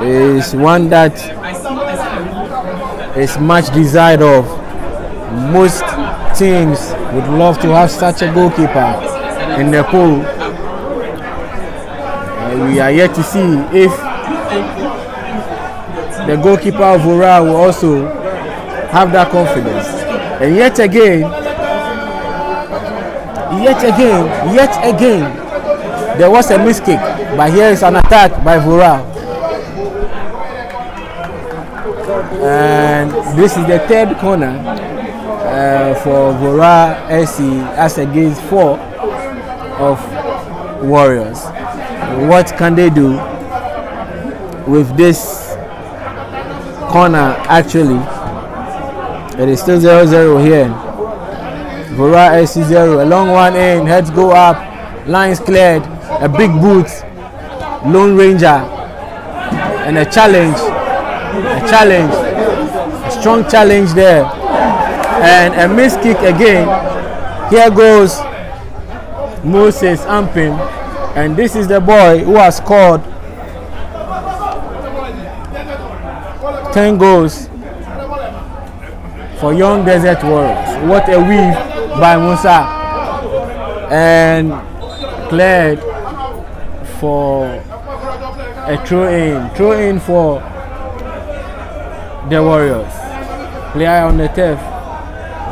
is one that is much desired of. Most teams would love to have such a goalkeeper in the pool. We are yet to see if the goalkeeper of Vora will also have that confidence. And yet again, there was a miskick, but here is an attack by Vora. And this is the third corner for Vora SC as against 4 of Warriors. What can they do with this corner? Actually, it is still 0-0 here. Vora SC 0, a long one in, heads go up, lines cleared, a big boot, Lone Ranger, and a challenge, a strong challenge there, and a miss kick again. Here goes Moses Ampim, and this is the boy who has scored 10 goals for Young Desert Warriors. What a weave by Musa, and cleared for a throw in for the Warriors. Player on the turf,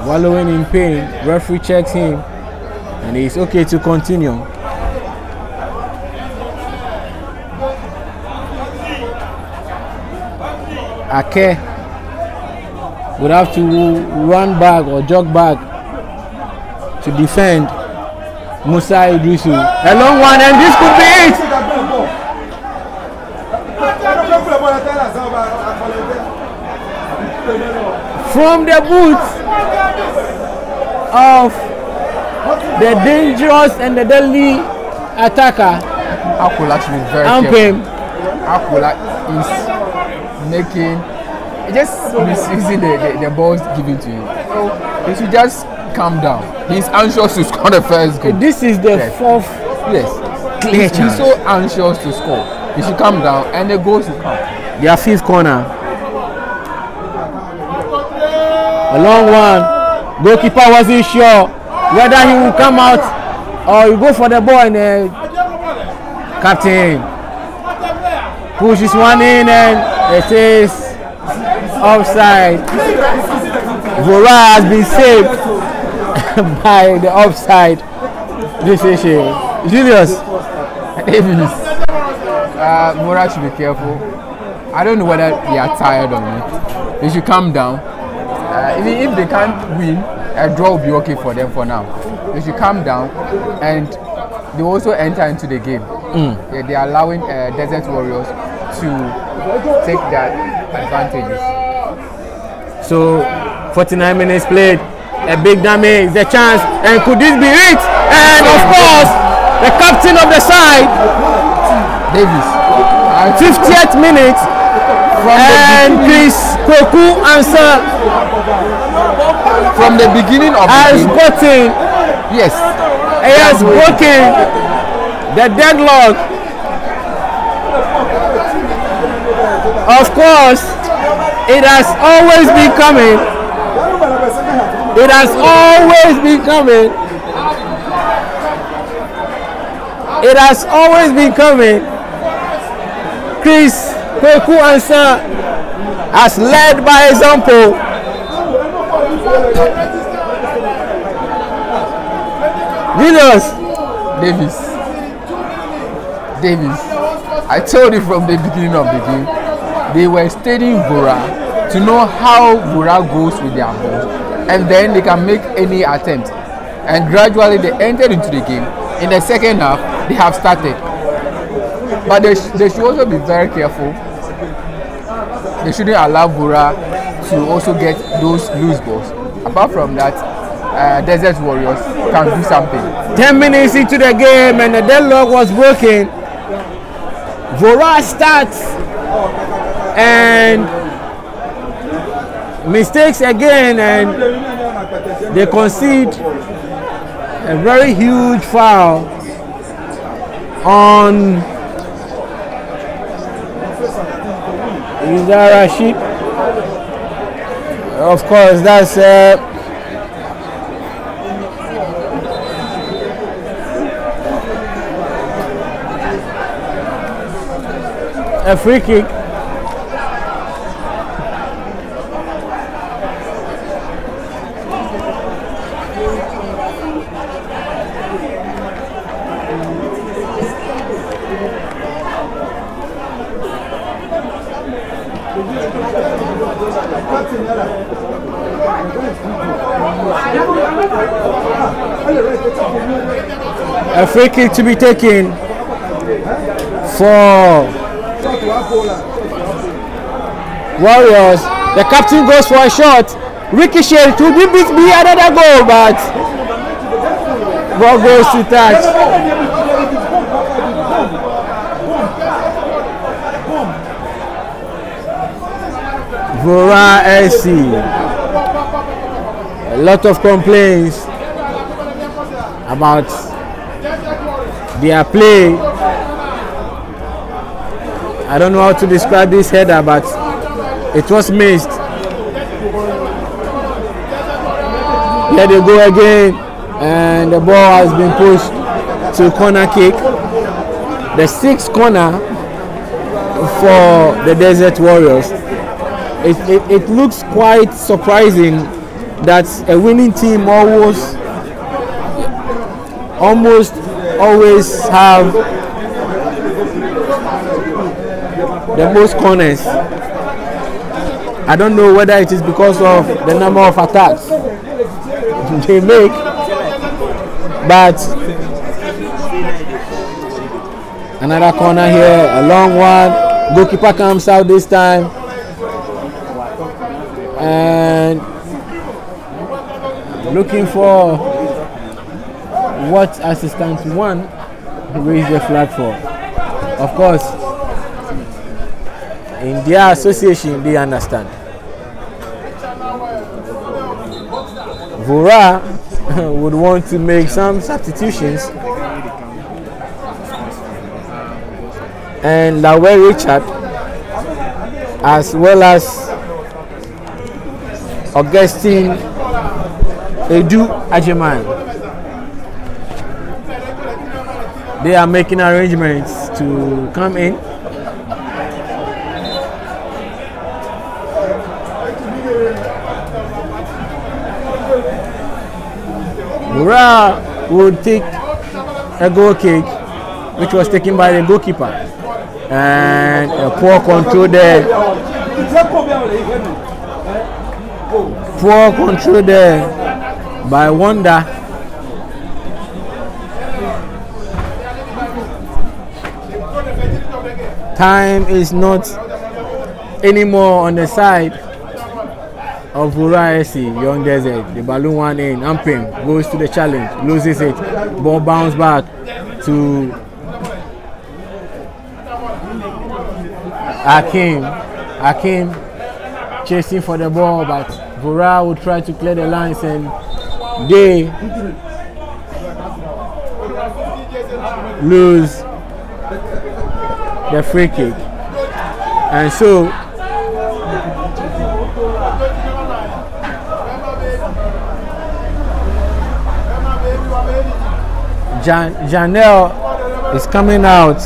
wallowing in pain. Referee checks him, and he's okay to continue. Ake would have to run back or jog back to defend Musa Idrisu. A long one, and this could be it. From the boots of the dangerous and the deadly attacker, Akula actually is very Ampim. Akula is making, just misusing the balls given to him. So he should just calm down. He's anxious to score the first goal. This is the fourth. Yes, clear he's chance. so anxious to score. He should calm down, and the goals will come. Their fifth corner. A long one. Goalkeeper wasn't sure whether he will come out or you go for the ball, and the captain pushes one in, and it is offside. Vora has been saved by the offside decision. Julius. Davis. Vora should be careful. I don't know whether they are tired or not. They should calm down. Even if they can't win, a draw will be okay for them for now. They should calm down, and they also enter into the game. They are allowing Desert Warriors to take their advantages. So 49 minutes played, a big damage, the chance, and could this be it? And of course, the captain of the side, Davis. 50th minute, and Chris Koku answer from the beginning of has the game. gotten, Yes, he has broken the deadlock. Of course, it has always been coming. It has always been coming. It has always been coming. Chris Kweku answer has led by example. Julius Davis. I told you from the beginning of the game, they were studying Vora to know how Vora goes with their ball, and then they can make any attempt. And gradually they entered into the game. In the second half, they have started. But they should also be very careful. They shouldn't allow Vora to also get those loose balls. Apart from that, Desert Warriors can do something. 10 minutes into the game and the deadlock was broken. Vora starts and mistakes again, and they concede a very huge foul on Rashid. Of course, that's a free kick. A free kick to be taken for Warriors. The captain goes for a shot. Ricochet to be another goal, but ball goes to touch. Vora SC. A lot of complaints about their play. I don't know how to describe this header, but it was missed. Here they go again, and the ball has been pushed to corner kick. The sixth corner for the Desert Warriors. It looks quite surprising that a winning team almost always have the most corners. I don't know whether it is because of the number of attacks they make, but another corner here, a long one. Goalkeeper comes out this time, and looking for what assistant one raise the flag for. Of course, in their association they understand. Vora would want to make some substitutions, and Lawe Richard as well as Augustine Edu Ajeman, they are making arrangements to come in. Vora would take a goal kick, which was taken by the goalkeeper, and a poor control there. Poor control there by Wanda. Time is not anymore on the side of Vora SC, Young Desert. The balloon one in, Ampim goes to the challenge, loses it, ball bounce back to Akim chasing for the ball, but Vora would try to clear the lines, and they lose the free kick. And so Janelle is coming out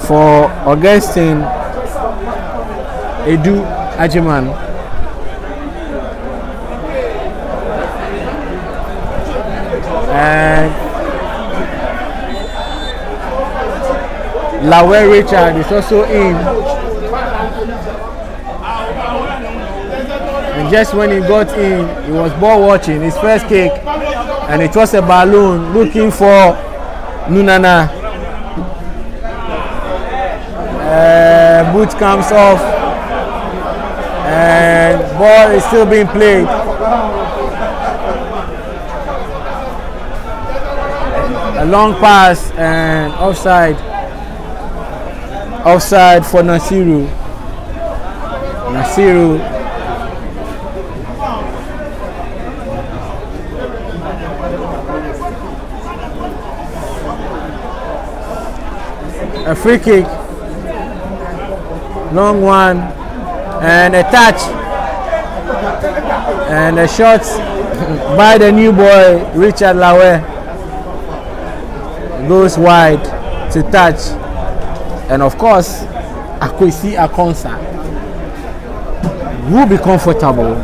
for Augustine Edu Ajiman. And Lawe Richard is also in. And just when he got in, he was ball watching his first kick, and it was a balloon looking for Nunana. Boot comes off, and ball is still being played. A long pass and offside. Offside for Nasiru. A free kick, long one, and a touch, and a shot by the new boy Richard Lawe goes wide to touch, and of course Akwesi Akonsa will be comfortable,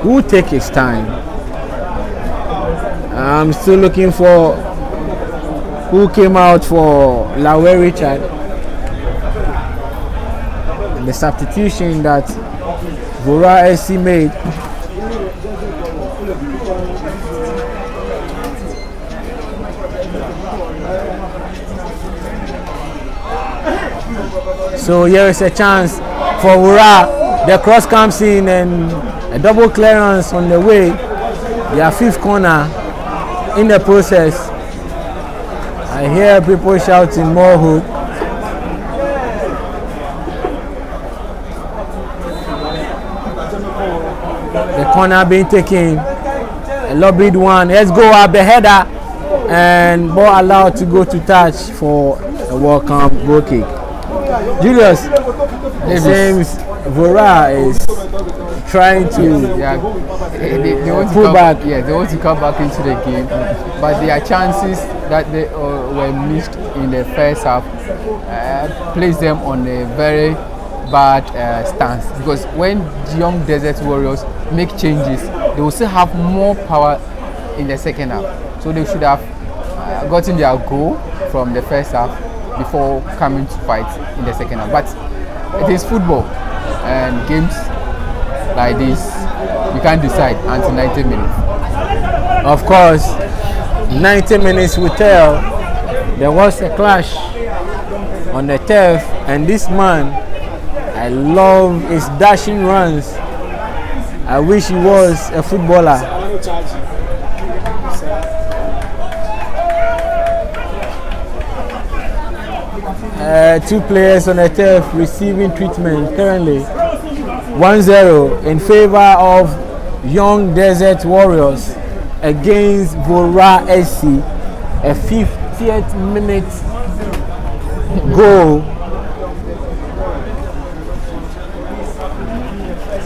will take his time. I'm still looking for who came out for Lawe Richard, and the substitution that Vora SC made. So here is a chance for Vora. The cross comes in and a double clearance on the way. Their fifth corner in the process. I hear people shouting more hope. The corner being taken. A lobbied one. Let's go up the header. And ball allowed to go to touch for a welcome goal kick. Julius, it seems Vora is trying to they want pull to back. Yeah, they want to come back into the game, but their chances that they were missed in the first half place them on a very bad stance, because when young Desert Warriors make changes, they will still have more power in the second half. So they should have gotten their goal from the first half before coming to fight in the second half. But it is football, and games like this you can't decide until 90 minutes. Of course, 90 minutes will tell. There was a clash on the turf, and this man, I love his dashing runs. I wish he was a footballer. Two players on the turf receiving treatment currently. 1-0 in favor of Young Desert Warriors against Vora SC. A 50th minute goal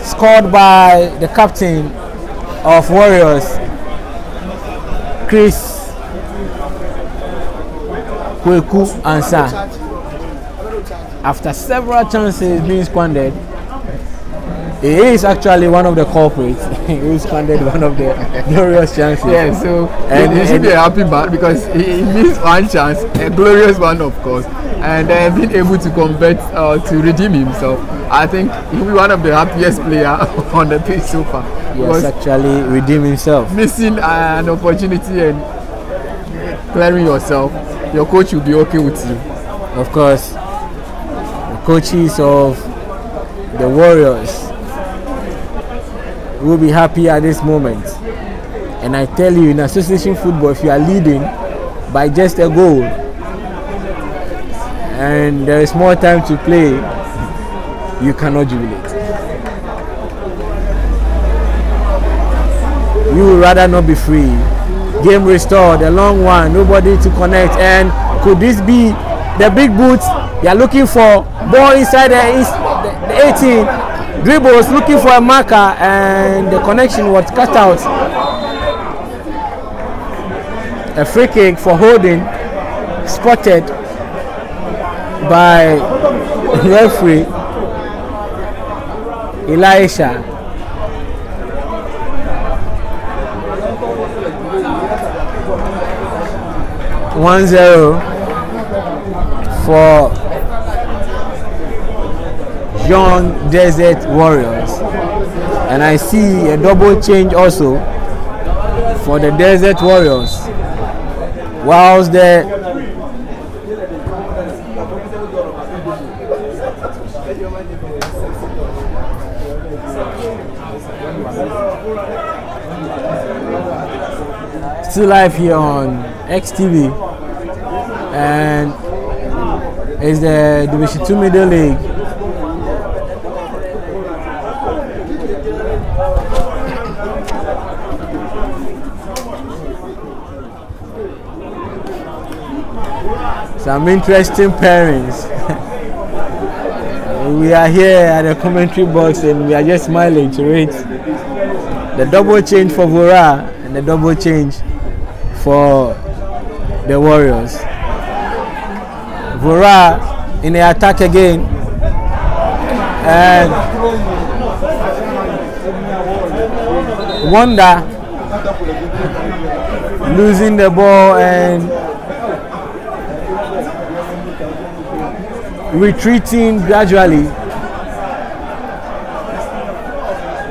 scored by the captain of Warriors, Chris Kweku Ansa. After several chances being squandered, he is actually one of the culprits. He squandered one of the glorious chances. Yeah, so he should be a happy man, because he missed one chance, a glorious one of course, and being able to convert to redeem himself. I think he'll be one of the happiest players on the pitch so far. Yes, actually redeem himself. Missing an opportunity and clearing yourself, your coach will be okay with you. Of course, the coaches of the Warriors will be happy at this moment. And I tell you, in association football, if you are leading by just a goal and there is more time to play, you cannot jubilate. You would rather not be free. Game restored, a long one, nobody to connect. And could this be the big boots they are looking for? Ball inside the 18, dribbles looking for a marker, and the connection was cut out. A free kick for holding, spotted by referee. Elisha. One zero for Young Desert Warriors, and I see a double change also for the Desert Warriors. Whilst the still live here on XTV, and it's the Division 2 Middle League. Some interesting pairings. We are here at the commentary box and we are just smiling to it. The double change for Vora and the double change for the Warriors. Vora in the attack again, and Wonder losing the ball and retreating gradually.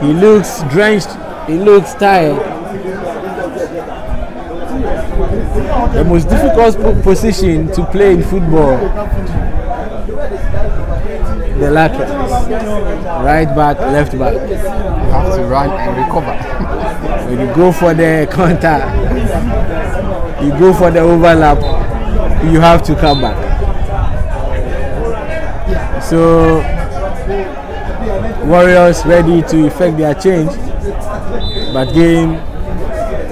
He looks drenched, he looks tired. The most difficult position to play in football, the laterals, right back, left back. You have to run and recover. When you go for the counter, you go for the overlap, you have to come back. So Warriors ready to effect their change, but game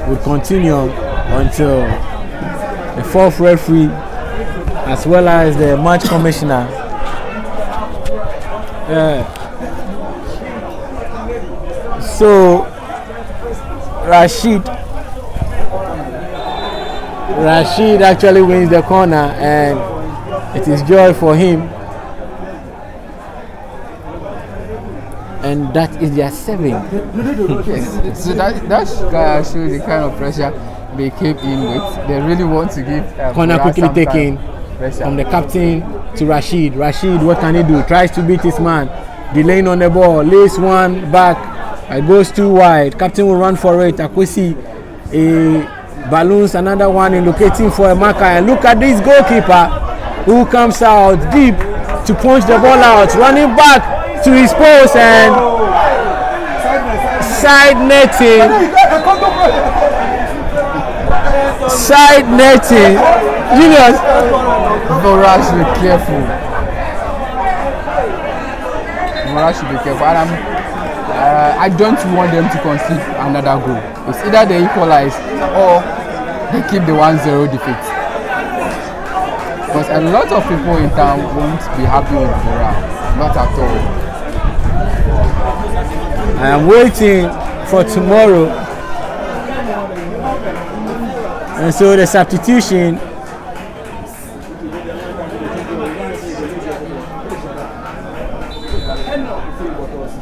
will continue until the fourth referee as well as the match commissioner so Rashid actually wins the corner, and it is joy for him, and that is their 7th. Yes. So that shows the kind of pressure they came in with. They really want to give corner quickly taken from the captain to Rashid. Rashid, what can he do? Tries to beat his man, delaying on the ball, lays one back, it goes too wide. Captain will run for it. Akwesi balloons another one in locating for a marker, and look at this goalkeeper who comes out deep to punch the ball out, running back to his post and side netting. Side netting. Julius, Vora should be careful. Vora should be careful. And I don't want them to concede another goal. It's either they equalize or they keep the 1-0 defeat. Because a lot of people in town won't be happy with Vora. Not at all. I am waiting for tomorrow. And so the substitution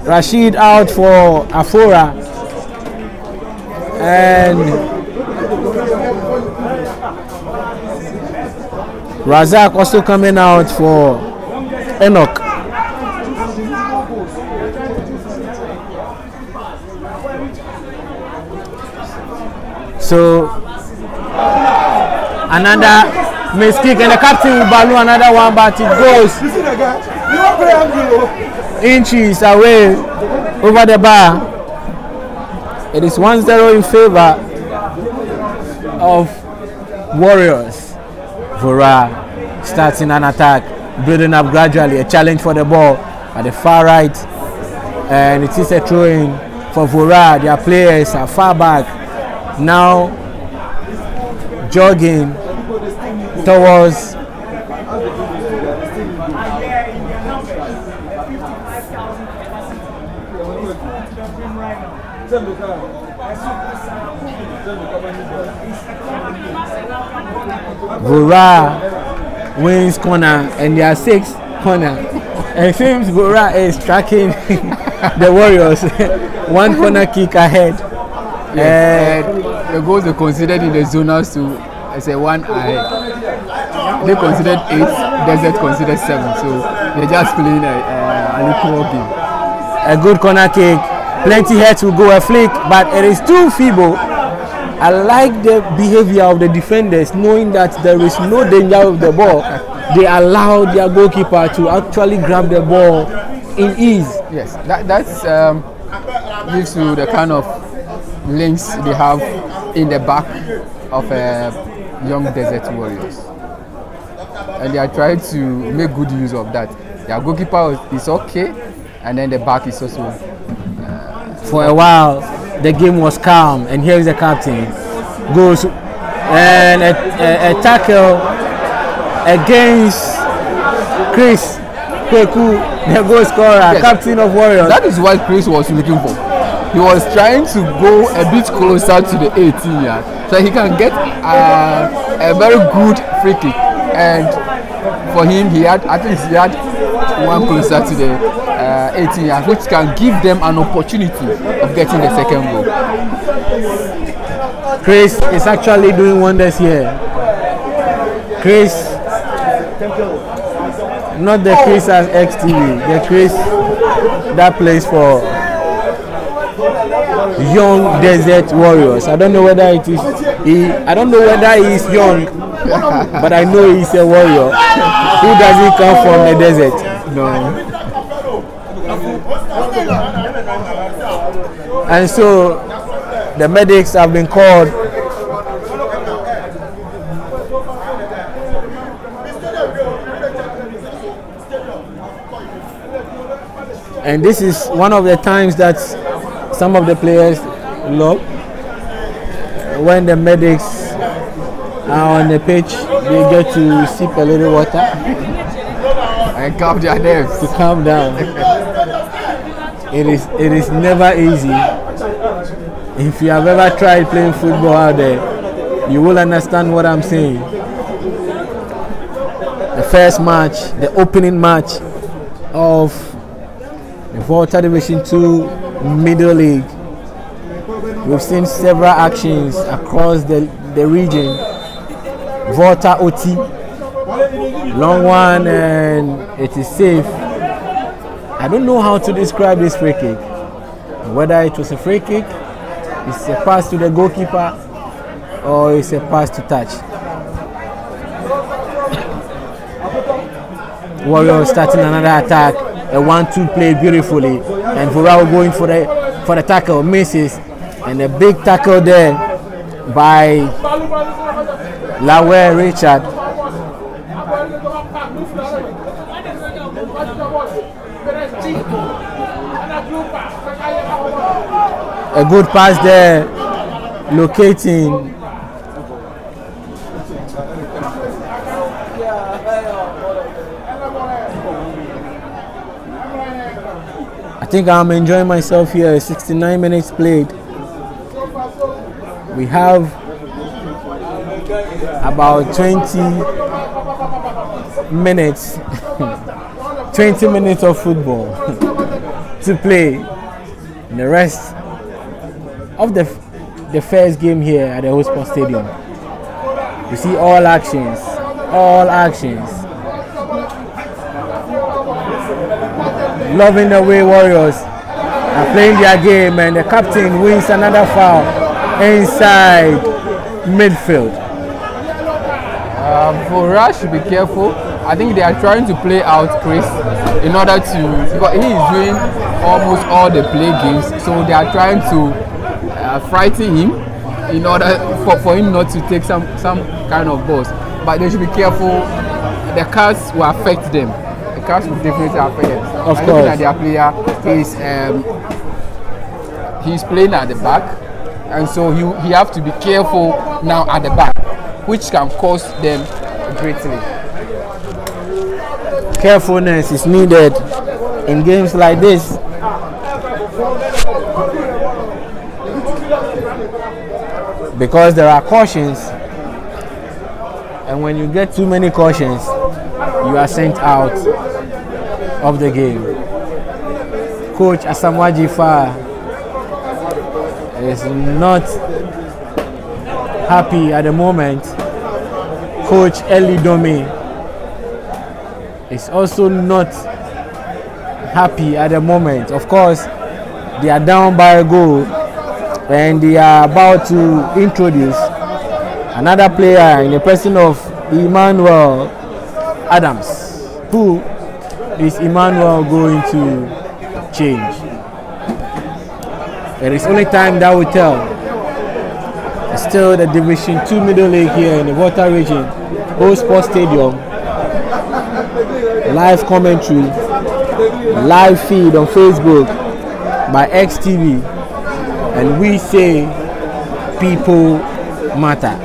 Rashid out for Afora, and Razak also coming out for Enoch. So another miss kick, and the captain will balloon another one, but it goes inches away over the bar. It is 1-0 in favor of Warriors. Vora starting an attack, building up gradually, a challenge for the ball at the far right, and it is a throw-in for Vora. Their players are far back now, jogging towards Vora wins corner, and their 6th corner. It seems Vora is tracking the Warriors. One corner kick ahead. The goals they considered in the zonals to as a one eye. They considered 8, Desert considered 7. So they're just playing an equal game. A good corner kick. Plenty heads will go a flick, but it is too feeble. I like the behavior of the defenders, knowing that there is no danger of the ball. They allow their goalkeeper to actually grab the ball in ease. Yes, that's gives you the kind of links they have in the back of young Desert Warriors, and they are trying to make good use of that. Their goalkeeper is okay, and then the back is also. For a while, the game was calm, and here is the captain. Goes and a tackle against Chris Kweku, the goal scorer, yes. Captain of Warriors. That is what Chris was looking for. He was trying to go a bit closer to the 18 yard so he can get a very good free kick. And for him, at least he had one closer to the 18 yard, which can give them an opportunity of getting the second goal. Chris is actually doing wonders here. Chris, not the Chris as XTV, the Chris that plays for young Desert Warriors. I don't know whether it is I don't know whether he is young, but I know he's a warrior who doesn't come from the desert. No. And so the medics have been called. And this is one of the times that some of the players love. When the medics are on the pitch, they get to sip a little water and calm their nerves. To calm down. It is never easy. If you have ever tried playing football out there, you will understand what I'm saying. The first match, the opening match of the Volta Division 2 Middle League. We've seen several actions across the region. Volta OT, long one, and it is safe. I don't know how to describe this free kick. Whether it was a free kick, it's a pass to the goalkeeper, or it's a pass to touch. Warriors starting another attack. A 1-2 play beautifully, and Vora going for the tackle, misses, and a big tackle there by Lawe Richard. A good pass there, locating I think I'm enjoying myself here. 69 minutes played. We have about 20 minutes 20 minutes of football to play. And the rest of the first game here at the Hotspur Stadium. You see all actions. Loving the way Warriors are playing their game, and the captain wins another foul inside midfield. Vora should be careful. I think they are trying to play out Chris in order to, because he is doing almost all the play games, so they are trying to frighten him in order for him not to take some kind of balls. But they should be careful. The cards will affect them. The cards will definitely affect them. Of course. That their player is he's playing at the back, and so he have to be careful now at the back, which can cost them greatly. Carefulness is needed in games like this. Because there are cautions, and when you get too many cautions, you are sent out. of the game. Coach Asamoah Gyiffar is not happy at the moment. Coach Eli Domi is also not happy at the moment. Of course, they are down by a goal and they are about to introduce another player in the person of Emmanuel Adams. Who is Emmanuel going to change? There is only time that will tell. It's still the Division 2 Middle League here in the Volta region, Old Sports Stadium. Live commentary, live feed on Facebook by XTV, and we say people matter.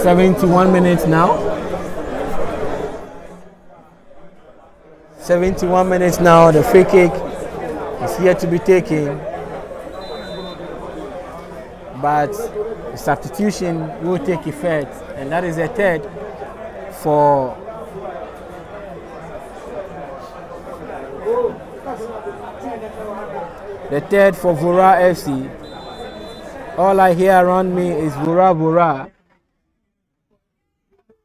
"71 minutes now. 71 minutes now. The free kick is yet to be taken, but the substitution will take effect, and that is a third for Vora FC. All I hear around me is Vora Vora.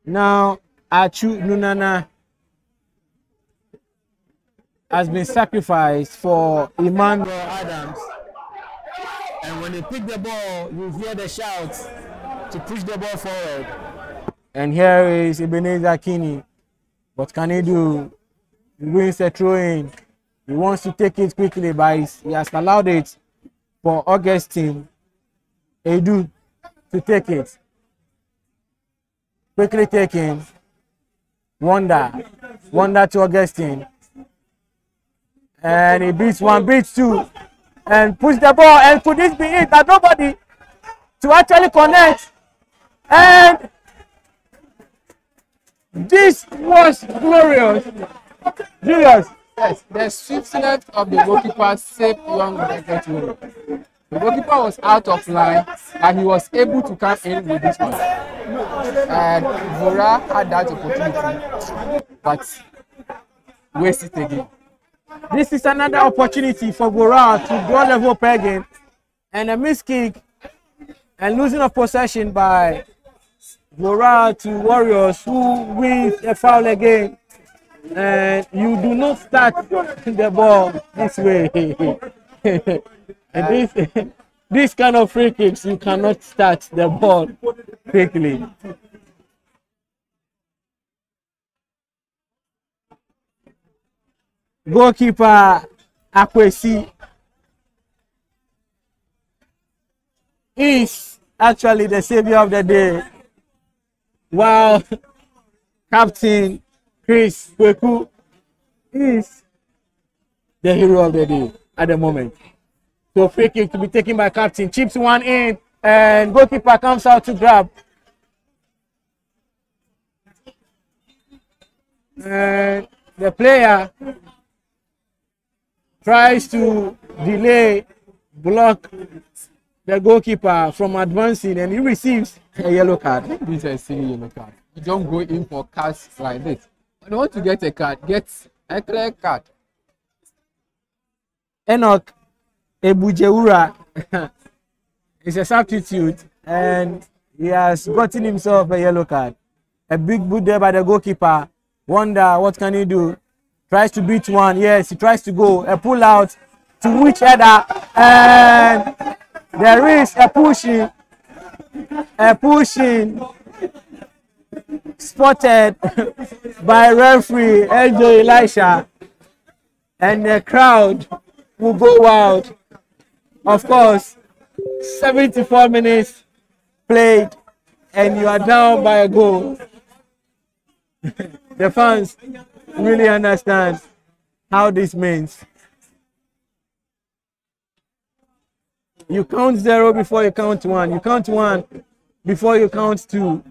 Now Achu Nunana has been sacrificed for Emmanuel Adams, and when they pick the ball, you hear the shouts to push the ball forward. And here is Ebenezer Kini. What can he do? He wins a throw-in. He wants to take it quickly, but he has allowed it for Augustine Edu to take it. Quickly taken. Wonder to Augustine. And he beats one, beats two, and push the ball. And could this be it? That nobody to actually connect. And this was glorious. Julius. Yes, the swiftness of the goalkeeper saved young Vora. The goalkeeper was out of line, and he was able to come in with this one. And Vora had that opportunity, but wasted it again. This is another opportunity for Vora to draw level pegging, and a missed kick and losing of possession by Vora to Warriors, who wins a foul again. And you do not start the ball this way. And this kind of free kicks, you cannot start the ball quickly. Goalkeeper Akwesi is actually the savior of the day, while Captain Chris Kweku is the hero of the day at the moment. So free kick to be taken by Captain, chips one in, and goalkeeper comes out to grab. And the player tries to delay, block the goalkeeper from advancing, and he receives a yellow card. This is a silly yellow card. You don't go in for cards like this. When you want to get a card, get a clear card. Enoch Ebujeura is a substitute, and he has gotten himself a yellow card. A big boot there by the goalkeeper. Wonder what can he do? Tries to beat one. Yes, he tries to go. A pull out to which header, and there is a pushing spotted by referee Eljo Elisha, and the crowd will go wild. Of course, 74 minutes played, and you are down by a goal. The fans really understand how this means. You count 0 before you count 1. You count 1 before you count 2.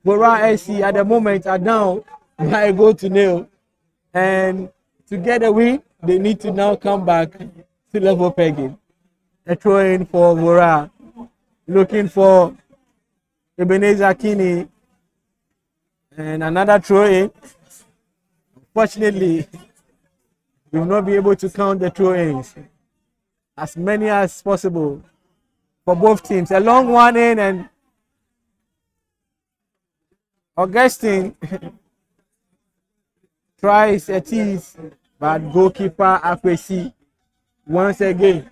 Vora SC at the moment are down by a goal to nil, and to get a win, they need to now come back to level pegging. A throw in for Vora, looking for Ebenezer Kinney, and another throw in. Fortunately, we will not be able to count the throw ins. As many as possible for both teams. A long one in, and Augustine tries a tease, but goalkeeper accuracy once again.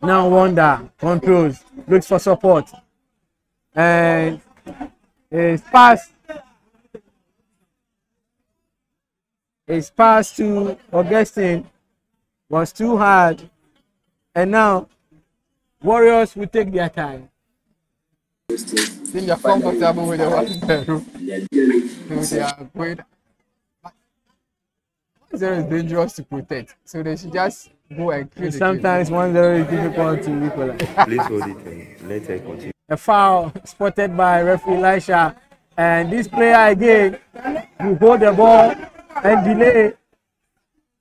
Now Wonder controls, looks for support, and his pass to Augustine was too hard, and now Warriors will take their time. Think they're comfortable with the one zero. So they are going. 1-0 is dangerous to protect, so they should just go and kill. Sometimes 1-0 is difficult to equalize. Please hold it and let her continue. A foul spotted by referee Elisha, and this player again will hold the ball and delay.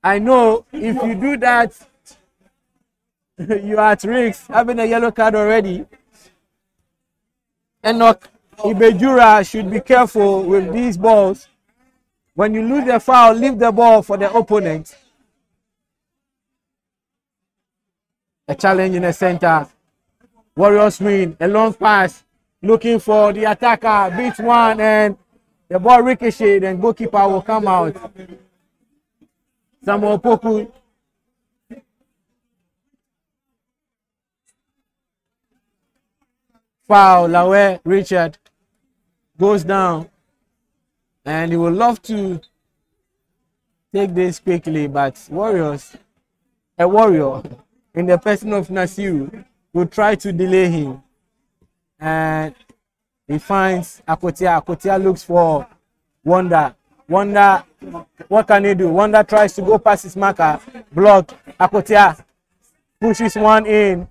I know if you do that, you are at risk having a yellow card already. Enoch Ibejura should be careful with these balls. When you lose the foul, leave the ball for the opponent. A challenge in the center. Warriors win. A long pass. Looking for the attacker. Beats one, and the ball ricocheted, and goalkeeper will come out. Samuel Poku. Foul. Lawe Richard goes down, and he would love to take this quickly, but Warriors, a warrior in the person of Nasiru, will try to delay him, and he finds Akotia. Akotia looks for Wonder. Wonder, what can he do? Wonder tries to go past his marker, blocked. Akotia pushes one in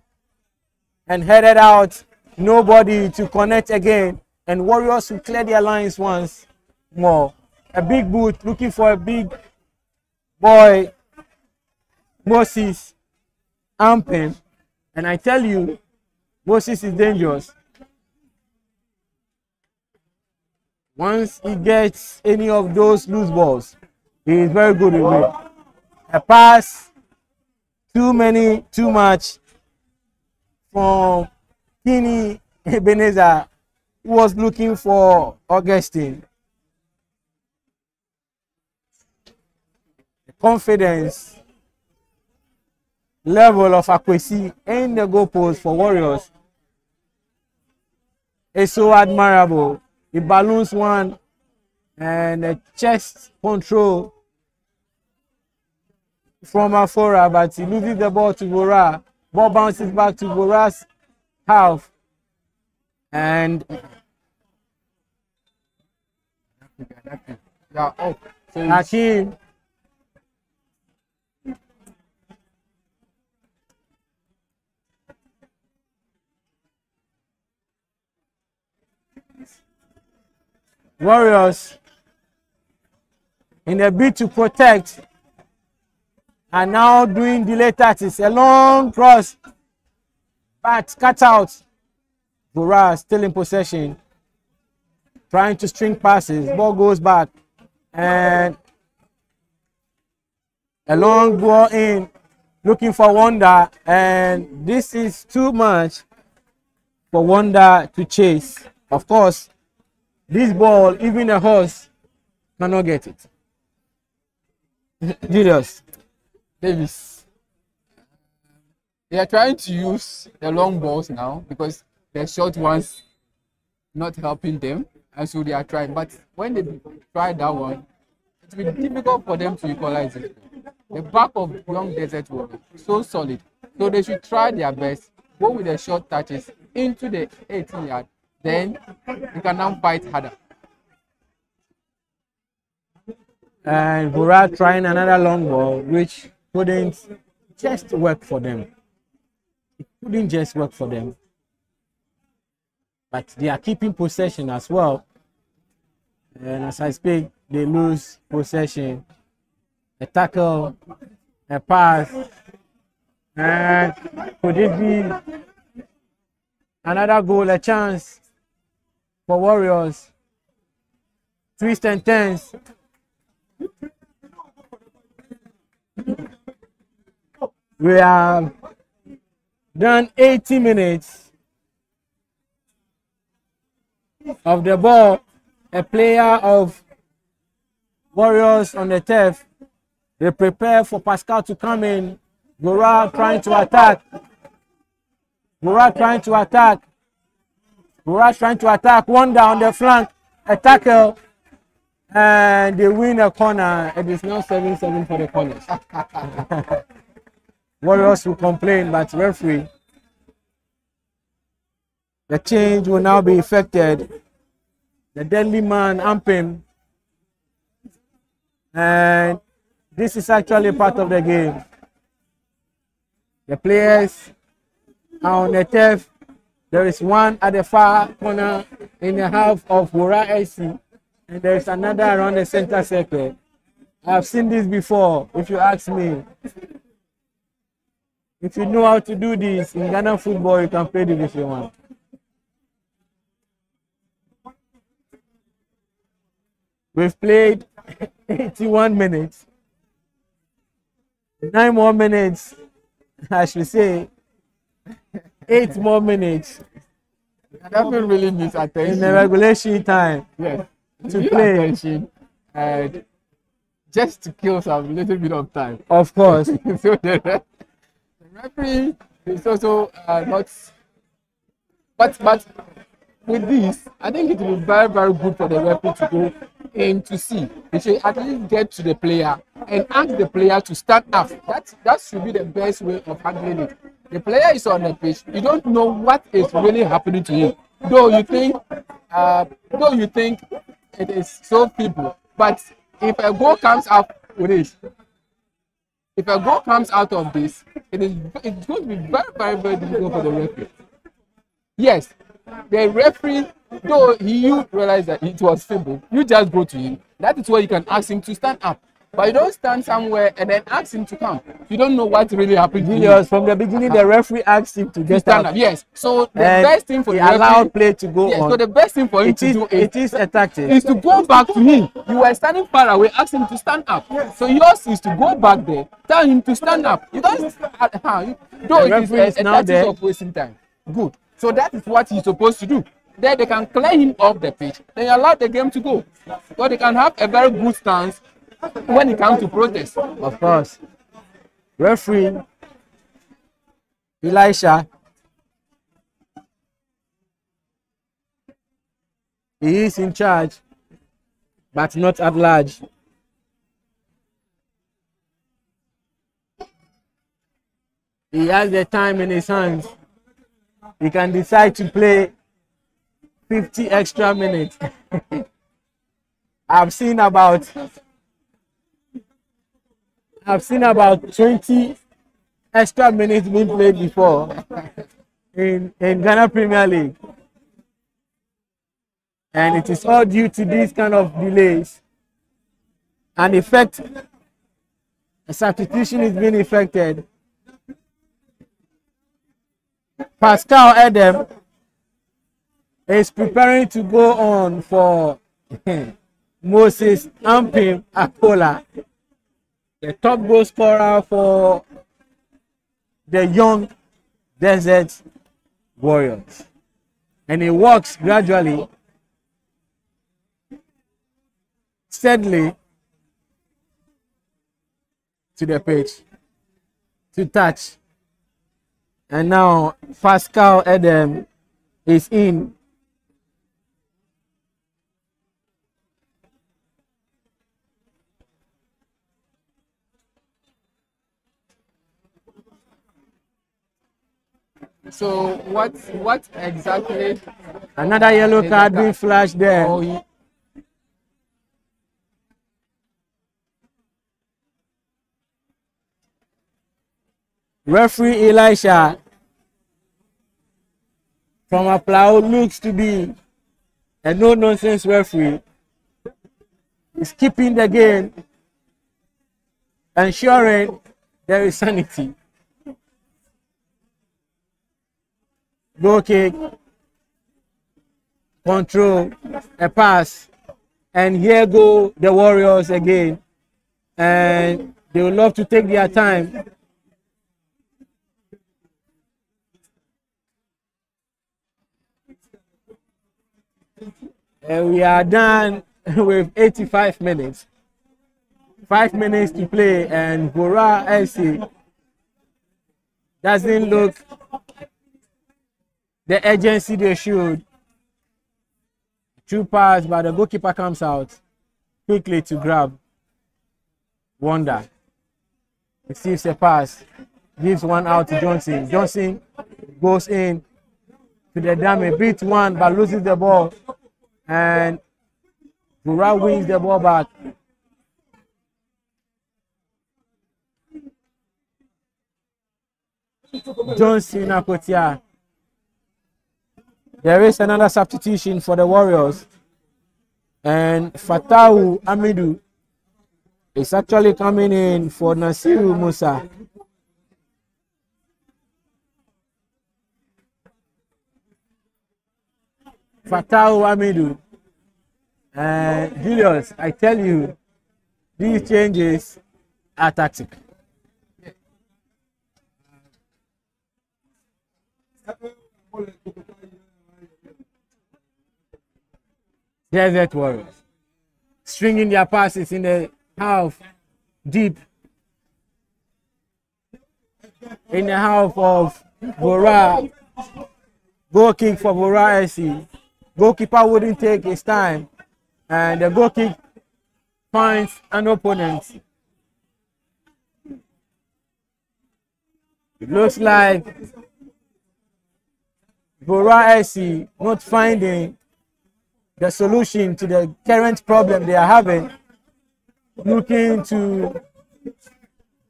and headed out. Nobody to connect again, and Warriors will clear their lines once more. A big boot looking for a big boy, Moses Ampin, and I tell you, Moses is dangerous. Once he gets any of those loose balls, he is very good with it. A pass, too much from Kinney Ebenezer, who was looking for Augustine. The confidence level of accuracy in the goalpost for Warriors is so admirable. He balloons one, and a chest control from Vora, but he loses the ball to Vora. Ball bounces back to Vora's half, and Hakim Warriors, in a bid to protect, are now doing delay tactics. A long cross, but cut out. Vora still in possession, trying to string passes. Ball goes back, and a long ball in, looking for Wonder, and this is too much for Wonder to chase. Of course, this ball, even a horse cannot get it. Julius Davis. They are trying to use the long balls now because the short ones not helping them, and so they are trying. But when they try that one, it will be difficult for them to equalize it. The back of Young Desert will be so solid, so they should try their best, go with the short touches into the 18-yard. Then you can now fight harder. And Vora trying another long ball, which couldn't just work for them. It couldn't just work for them. But they are keeping possession as well. And as I speak, they lose possession. A tackle, a pass, and could it be Another goal, a chance for Warriors. Twist and turns. We have done 80 minutes of the ball. A player of Warriors on the turf. They prepare for Pascal to come in. Vora trying to attack. Vora trying to attack. Vora trying to attack. One down the flank. A tackle. And they win a corner. It is now 7-7 for the corners. Warriors will complain, but referee. The change will now be effected. The deadly man, Ampim. And this is actually part of the game. The players are on the turf. There is one at the far corner in the half of Vora SC. And there is another around the center circle. I've seen this before, if you ask me. If you know how to do this in Ghana football, you can play Division 1. We've played 81 minutes. 9 more minutes, I should say. 8 more minutes. Nothing really needs attention. In the regulation time. Yes. To play. Attention. Just to kill some little bit of time. Of course. So the referee is also not. But with this, I think it will be very, very good for the referee to go in to see. He should at least get to the player and ask the player to stand up. That should be the best way of handling it. The player is on the pitch. You don't know what is really happening to him. Though you think it is so feeble. But if a goal comes out with it, if a goal comes out of this, it's going to be very, very, very difficult for the referee. Yes, the referee, though you realize that it was feeble, you just go to him. That is where you can ask him to stand up. But you don't stand somewhere and then ask him to come. You don't know what really happened to him. From the beginning, the referee asked him to get stand up. Yes. So the best thing for the referee allowed play to go on. So the best thing for him to do is a tactic. Is to go back to him. You were standing far away, ask him to stand up. So yours is to go back there, tell him to stand up. You don't. Though it is a tactic of wasting time. Good. So that is what he's supposed to do. Then they can clear him off the pitch. Then allow the game to go. So they can have a very good stance when it comes to protest. Of course. Referee Elisha. He is in charge, but not at large. He has the time in his hands. He can decide to play 50 extra minutes. I've seen about 20 extra minutes being played before in Ghana Premier League. And it is all due to these kind of delays. And a substitution is being effected. Pascal Adam is preparing to go on for Moses Ampim Akola, the top goal scorer for the young Desert Warriors. And he walks gradually, steadily to the pitch to touch. And now Pascal Adam is in. So what exactly? Another yellow card being flashed there. Oh, Referee Elisha from Aplau looks to be a no-nonsense referee. He's keeping the game, ensuring there is sanity. Goal kick, control, a pass, and here go the Warriors again, and they would love to take their time. And we are done with 85 minutes. 5 minutes to play, and Vora SC doesn't look the urgency they should. Two pass, but the goalkeeper comes out quickly to grab Wonder. Receives a pass, gives one out to Johnson. Johnson goes in to the dummy, beats one but loses the ball, and Vora wins the ball back. Johnson Akotia. There is another substitution for the Warriors, and Fatawu Amidu is actually coming in for Nasiru Musa. Fatawu Amidu. And Julius, I tell you, these changes are tactic. Desert Warriors stringing their passes in the half deep, in the half of Vora. Goal kick for Vora SC. Goalkeeper wouldn't take his time, and the goal kick finds an opponent. It looks like Vora SC not finding the solution to the current problem they are having, looking to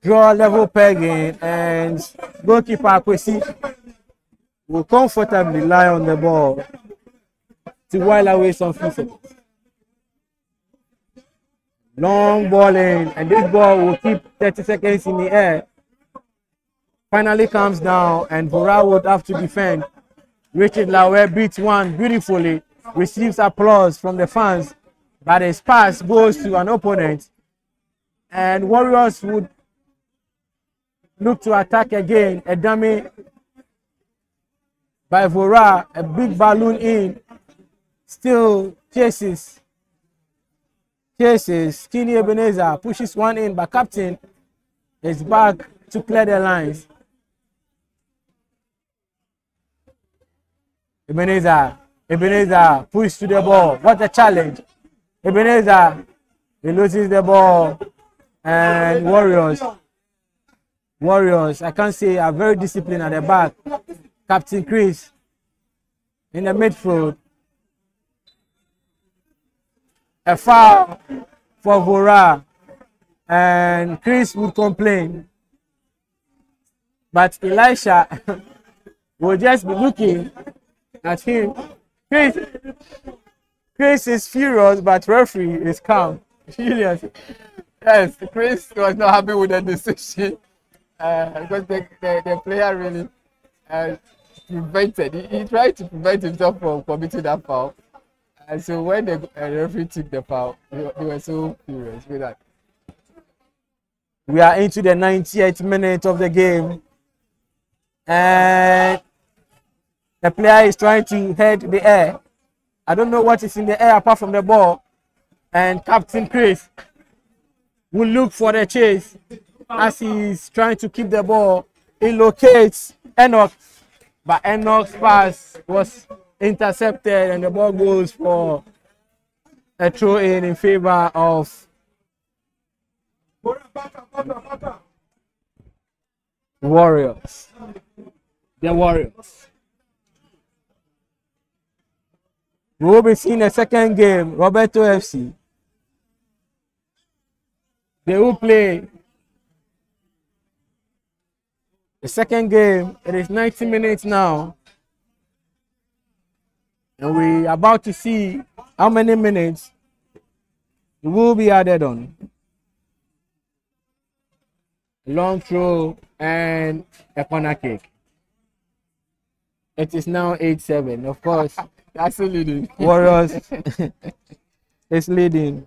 draw level pegging, and goalkeeper Kwesi will comfortably lie on the ball to while away some few seconds. Long ball in, and this ball will keep 30 seconds in the air. Finally comes down, and Vora would have to defend. Richard Lawe beats one beautifully, receives applause from the fans, but his pass goes to an opponent, and Warriors would look to attack again. A dummy by Vora, a big balloon in, still chases. Skinny Ebenezer pushes one in, but captain is back to clear the lines. Ebenezer pushes to the ball. What a challenge. Ebenezer, he loses the ball, and Warriors, I can't say, are very disciplined at the back. Captain Chris in the midfield. A foul for Vora, and Chris would complain, but Elisha will just be looking at him. Chris is furious, but referee is calm. Julius. Yes, Chris was not happy with the decision because the player really prevented. He tried to prevent himself from committing that foul. And so when the referee took the foul, they were so furious with that. We are into the 98th minute of the game, and the player is trying to head the air. I don't know what is in the air apart from the ball, and Captain Chris will look for the chase as he's trying to keep the ball. He locates Enoch, but Enoch's pass was intercepted, and the ball goes for a throw in favor of Warriors. The Warriors. We will be seeing a second game, Roberto FC. They will play the second game. It is 90 minutes now, and we are about to see how many minutes will be added on. Long throw and a corner kick. It is now 8-7. Of course, That's still leading. Warriors is leading.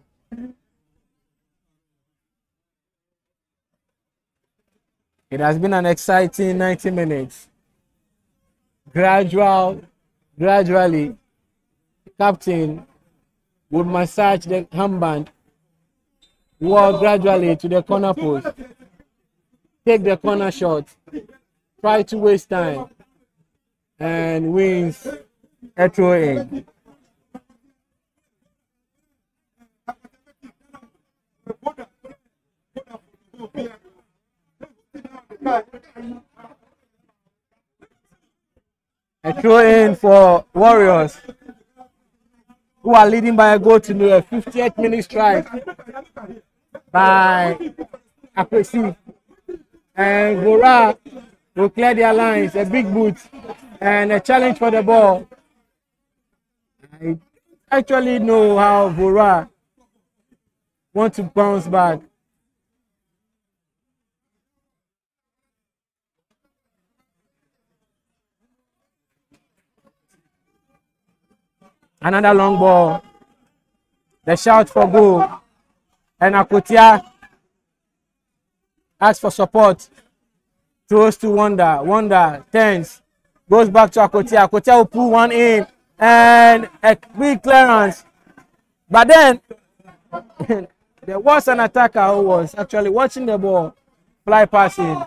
It has been an exciting 90 minutes. Gradually, captain would massage the armband, walk gradually to the corner post, take the corner shot, try to waste time, and wins a throw in. A throw in for Warriors, who are leading by a goal to the 58th minute strike by Akwesi. And Vora will clear their lines, a big boot and a challenge for the ball. I actually know how Vora want to bounce back. Another long ball. The shout for goal. And Akotia asks for support. Throws to Wonder. Wonder turns. Goes back to Akotia. Akotia will pull one in. And a big clearance. But then, there was an attacker who was actually watching the ball fly passing.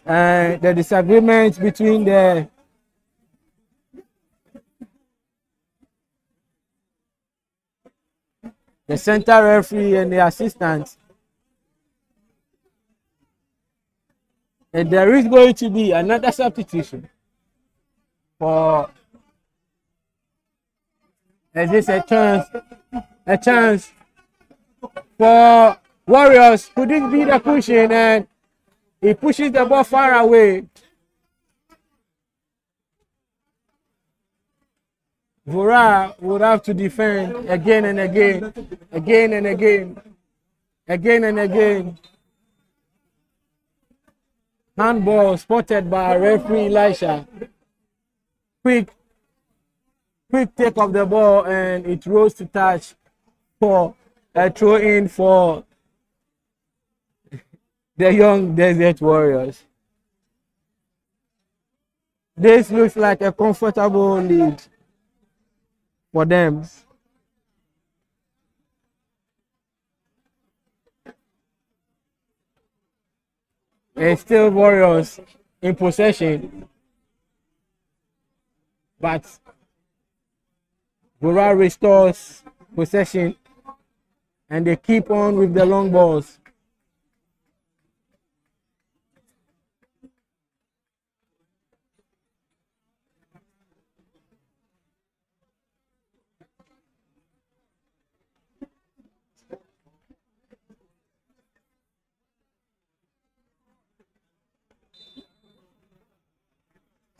And the disagreement between the center referee and the assistant. And there is going to be another substitution for, is this a chance for Warriors? Could this be the pushing? And he pushes the ball far away. Vora would have to defend again and again. Handball spotted by referee Elisha. Quick take of the ball, and it rose to touch for a throw in for the Young Desert Warriors. This looks like a comfortable lead for them. And still Warriors in possession, but Vora restores possession and they keep on with the long balls.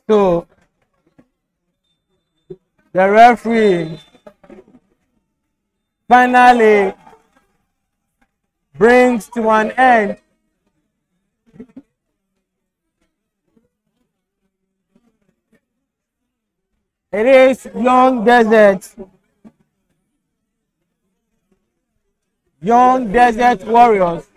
So the referee finally brings to an end it is Young Desert Warriors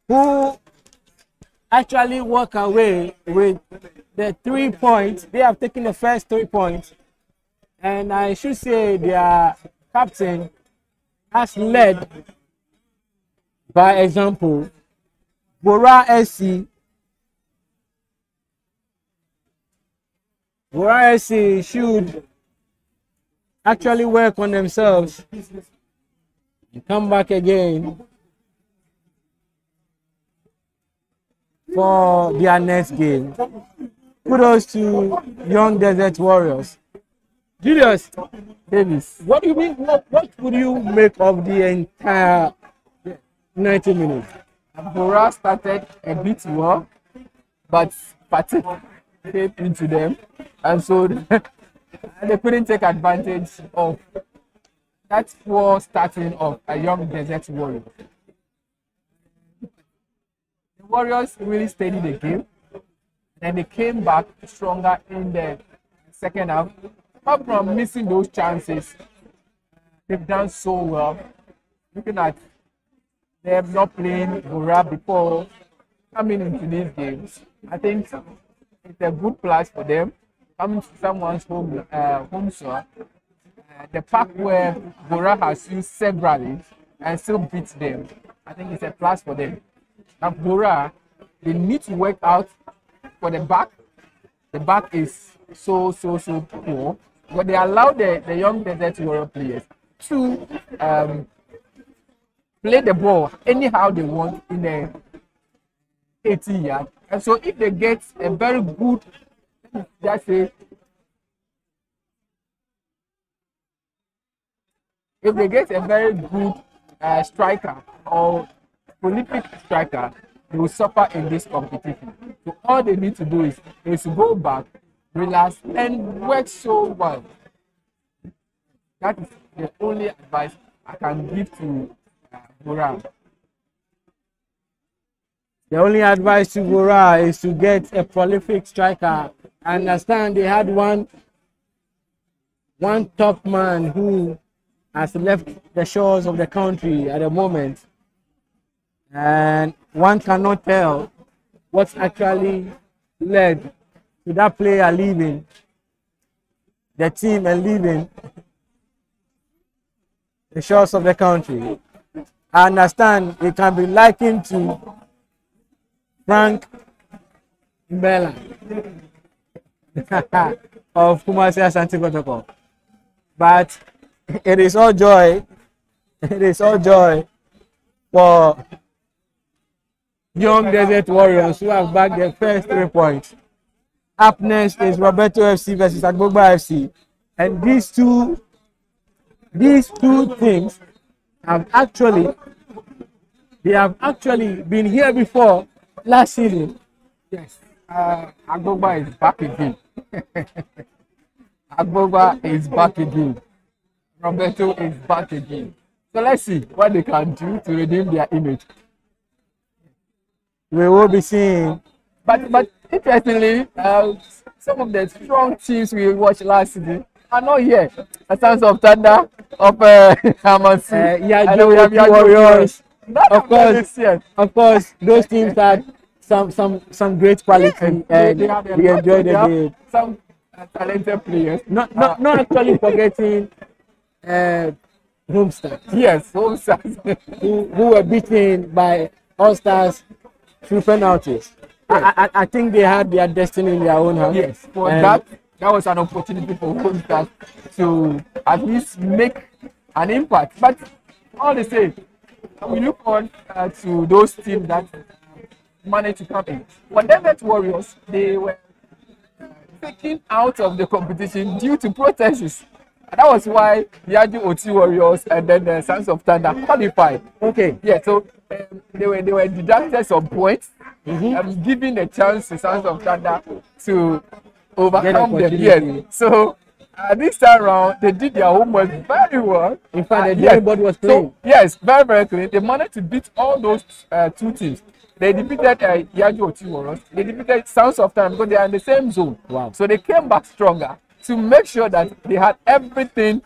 who actually walk away with the 3 points. They have taken the first 3 points, and I should say their captain has led by example. Vora SC should actually work on themselves and come back again for their next game. Kudos to Young Desert Warriors. Julius, Davis. what do you mean? What would you make of the entire 90 minutes? Vora started a bit well, but fatigue came into them, and so they couldn't take advantage of that poor starting of a young Desert Warrior. The Warriors really steadied the game, and they came back stronger in the second half. Apart from missing those chances, they've done so well. Looking at them not playing Vora before coming into these games, I think it's a good plus for them. Coming to someone's home soil, the park where Vora has used severally and still beats them, I think it's a plus for them. And Vora, they need to work out for the back. The back is so poor, but they allow the young Desert Warrior players to play the ball anyhow they want in the 80 yard. And so if they get a very good, just say, if they get a very good striker or prolific striker, they will suffer in this competition. So all they need to do is to go back, relax, and work so well. That is the only advice I can give to Vora. The only advice to Vora is to get a prolific striker. I understand they had one top man who has left the shores of the country at the moment, and one cannot tell what's actually led to that player leaving the team and leaving the shores of the country. I understand it can be likened to Frank Mbella of Kumasi Asante Kotoko. But it is all joy. It is all joy for young Desert Warriors who have bagged their first 3 points. Up next is Roberto FC versus Agbogba FC. And these two teams have actually been here before last season. Yes, Agbogba is back again. Agbogba is back again. Roberto is back again. So let's see what they can do to redeem their image. We will be seeing. But interestingly, some of the strong teams we watched last season are not here. The Sons of Thunder, of Hamasi, Yajo Warriors. Of course, those teams had some great quality, and we enjoyed the game. Some talented players. Not actually forgetting Homestars. Yes, Homestars. who were beaten by All Stars through penalties. Yes. I think they had their destiny in their own hands. Yes, for that was an opportunity for Homestars to at least make an impact. But all the same, we look on to those teams that managed to come in. For Desert Warriors, they were taken out of the competition due to protests. And that was why Yaji Oti Warriors and then the Sons of Thunder qualified. Okay. Yeah, so they were deducted some points, giving the chance to Sons of Thunder to overcome them. Yes. So this time around, they did their homework very well. In fact, everybody was playing. So, yes, very, very clean. They managed to beat all those two teams. They defeated Yaji Oti Warriors. They defeated Sons of Thunder because they are in the same zone. Wow. So they came back stronger to make sure that they had everything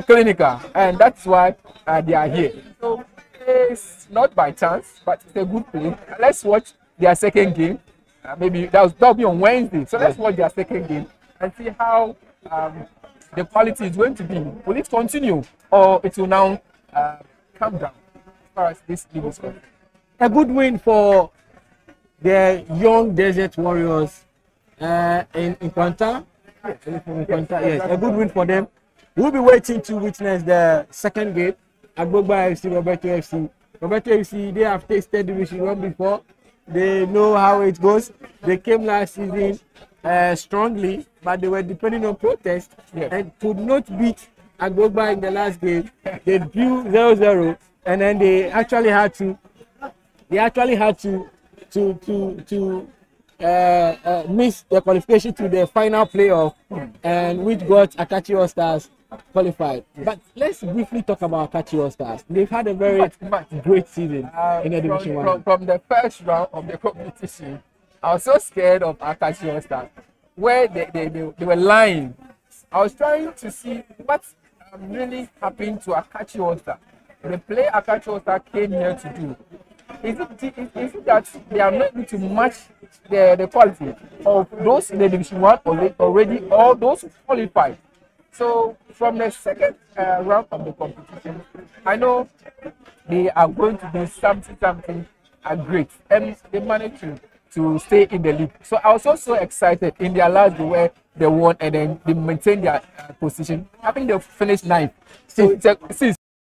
clinical, and that's why they are here. So it's not by chance, but it's a good play. Let's watch their second game. Maybe that'll be on Wednesday. So let's watch their second game and see how the quality is going to be. Will it continue, or it will now come down as far as this league is concerned? A good win for the young Desert Warriors in Kwanta. Yes, a good win for them. We'll be waiting to witness the second game. Agbogba FC, Roberto FC. Roberto FC, they have tasted division 1 before. They know how it goes. They came last season strongly, but they were depending on protest and could not beat Agboba in the last game. They drew 0-0, and then they actually had to miss the qualification to the final playoff, and which got Akachi All Stars qualified. But let's briefly talk about Akachi All Stars. They've had a very great season in the Division 1. From the first round of the competition, I was so scared of Akachi All Stars, where they were lying. I was trying to see what really happened to Akachi All Stars. The play Akachi All Stars came here to do. Is it that they are not able to match the quality of those in the Division 1 already, or those qualified? So from the second round of the competition, I know they are going to do something great, and they managed to stay in the league. So I was also excited in their last game where they won and then they maintained their position. I think they finished 9th. So it's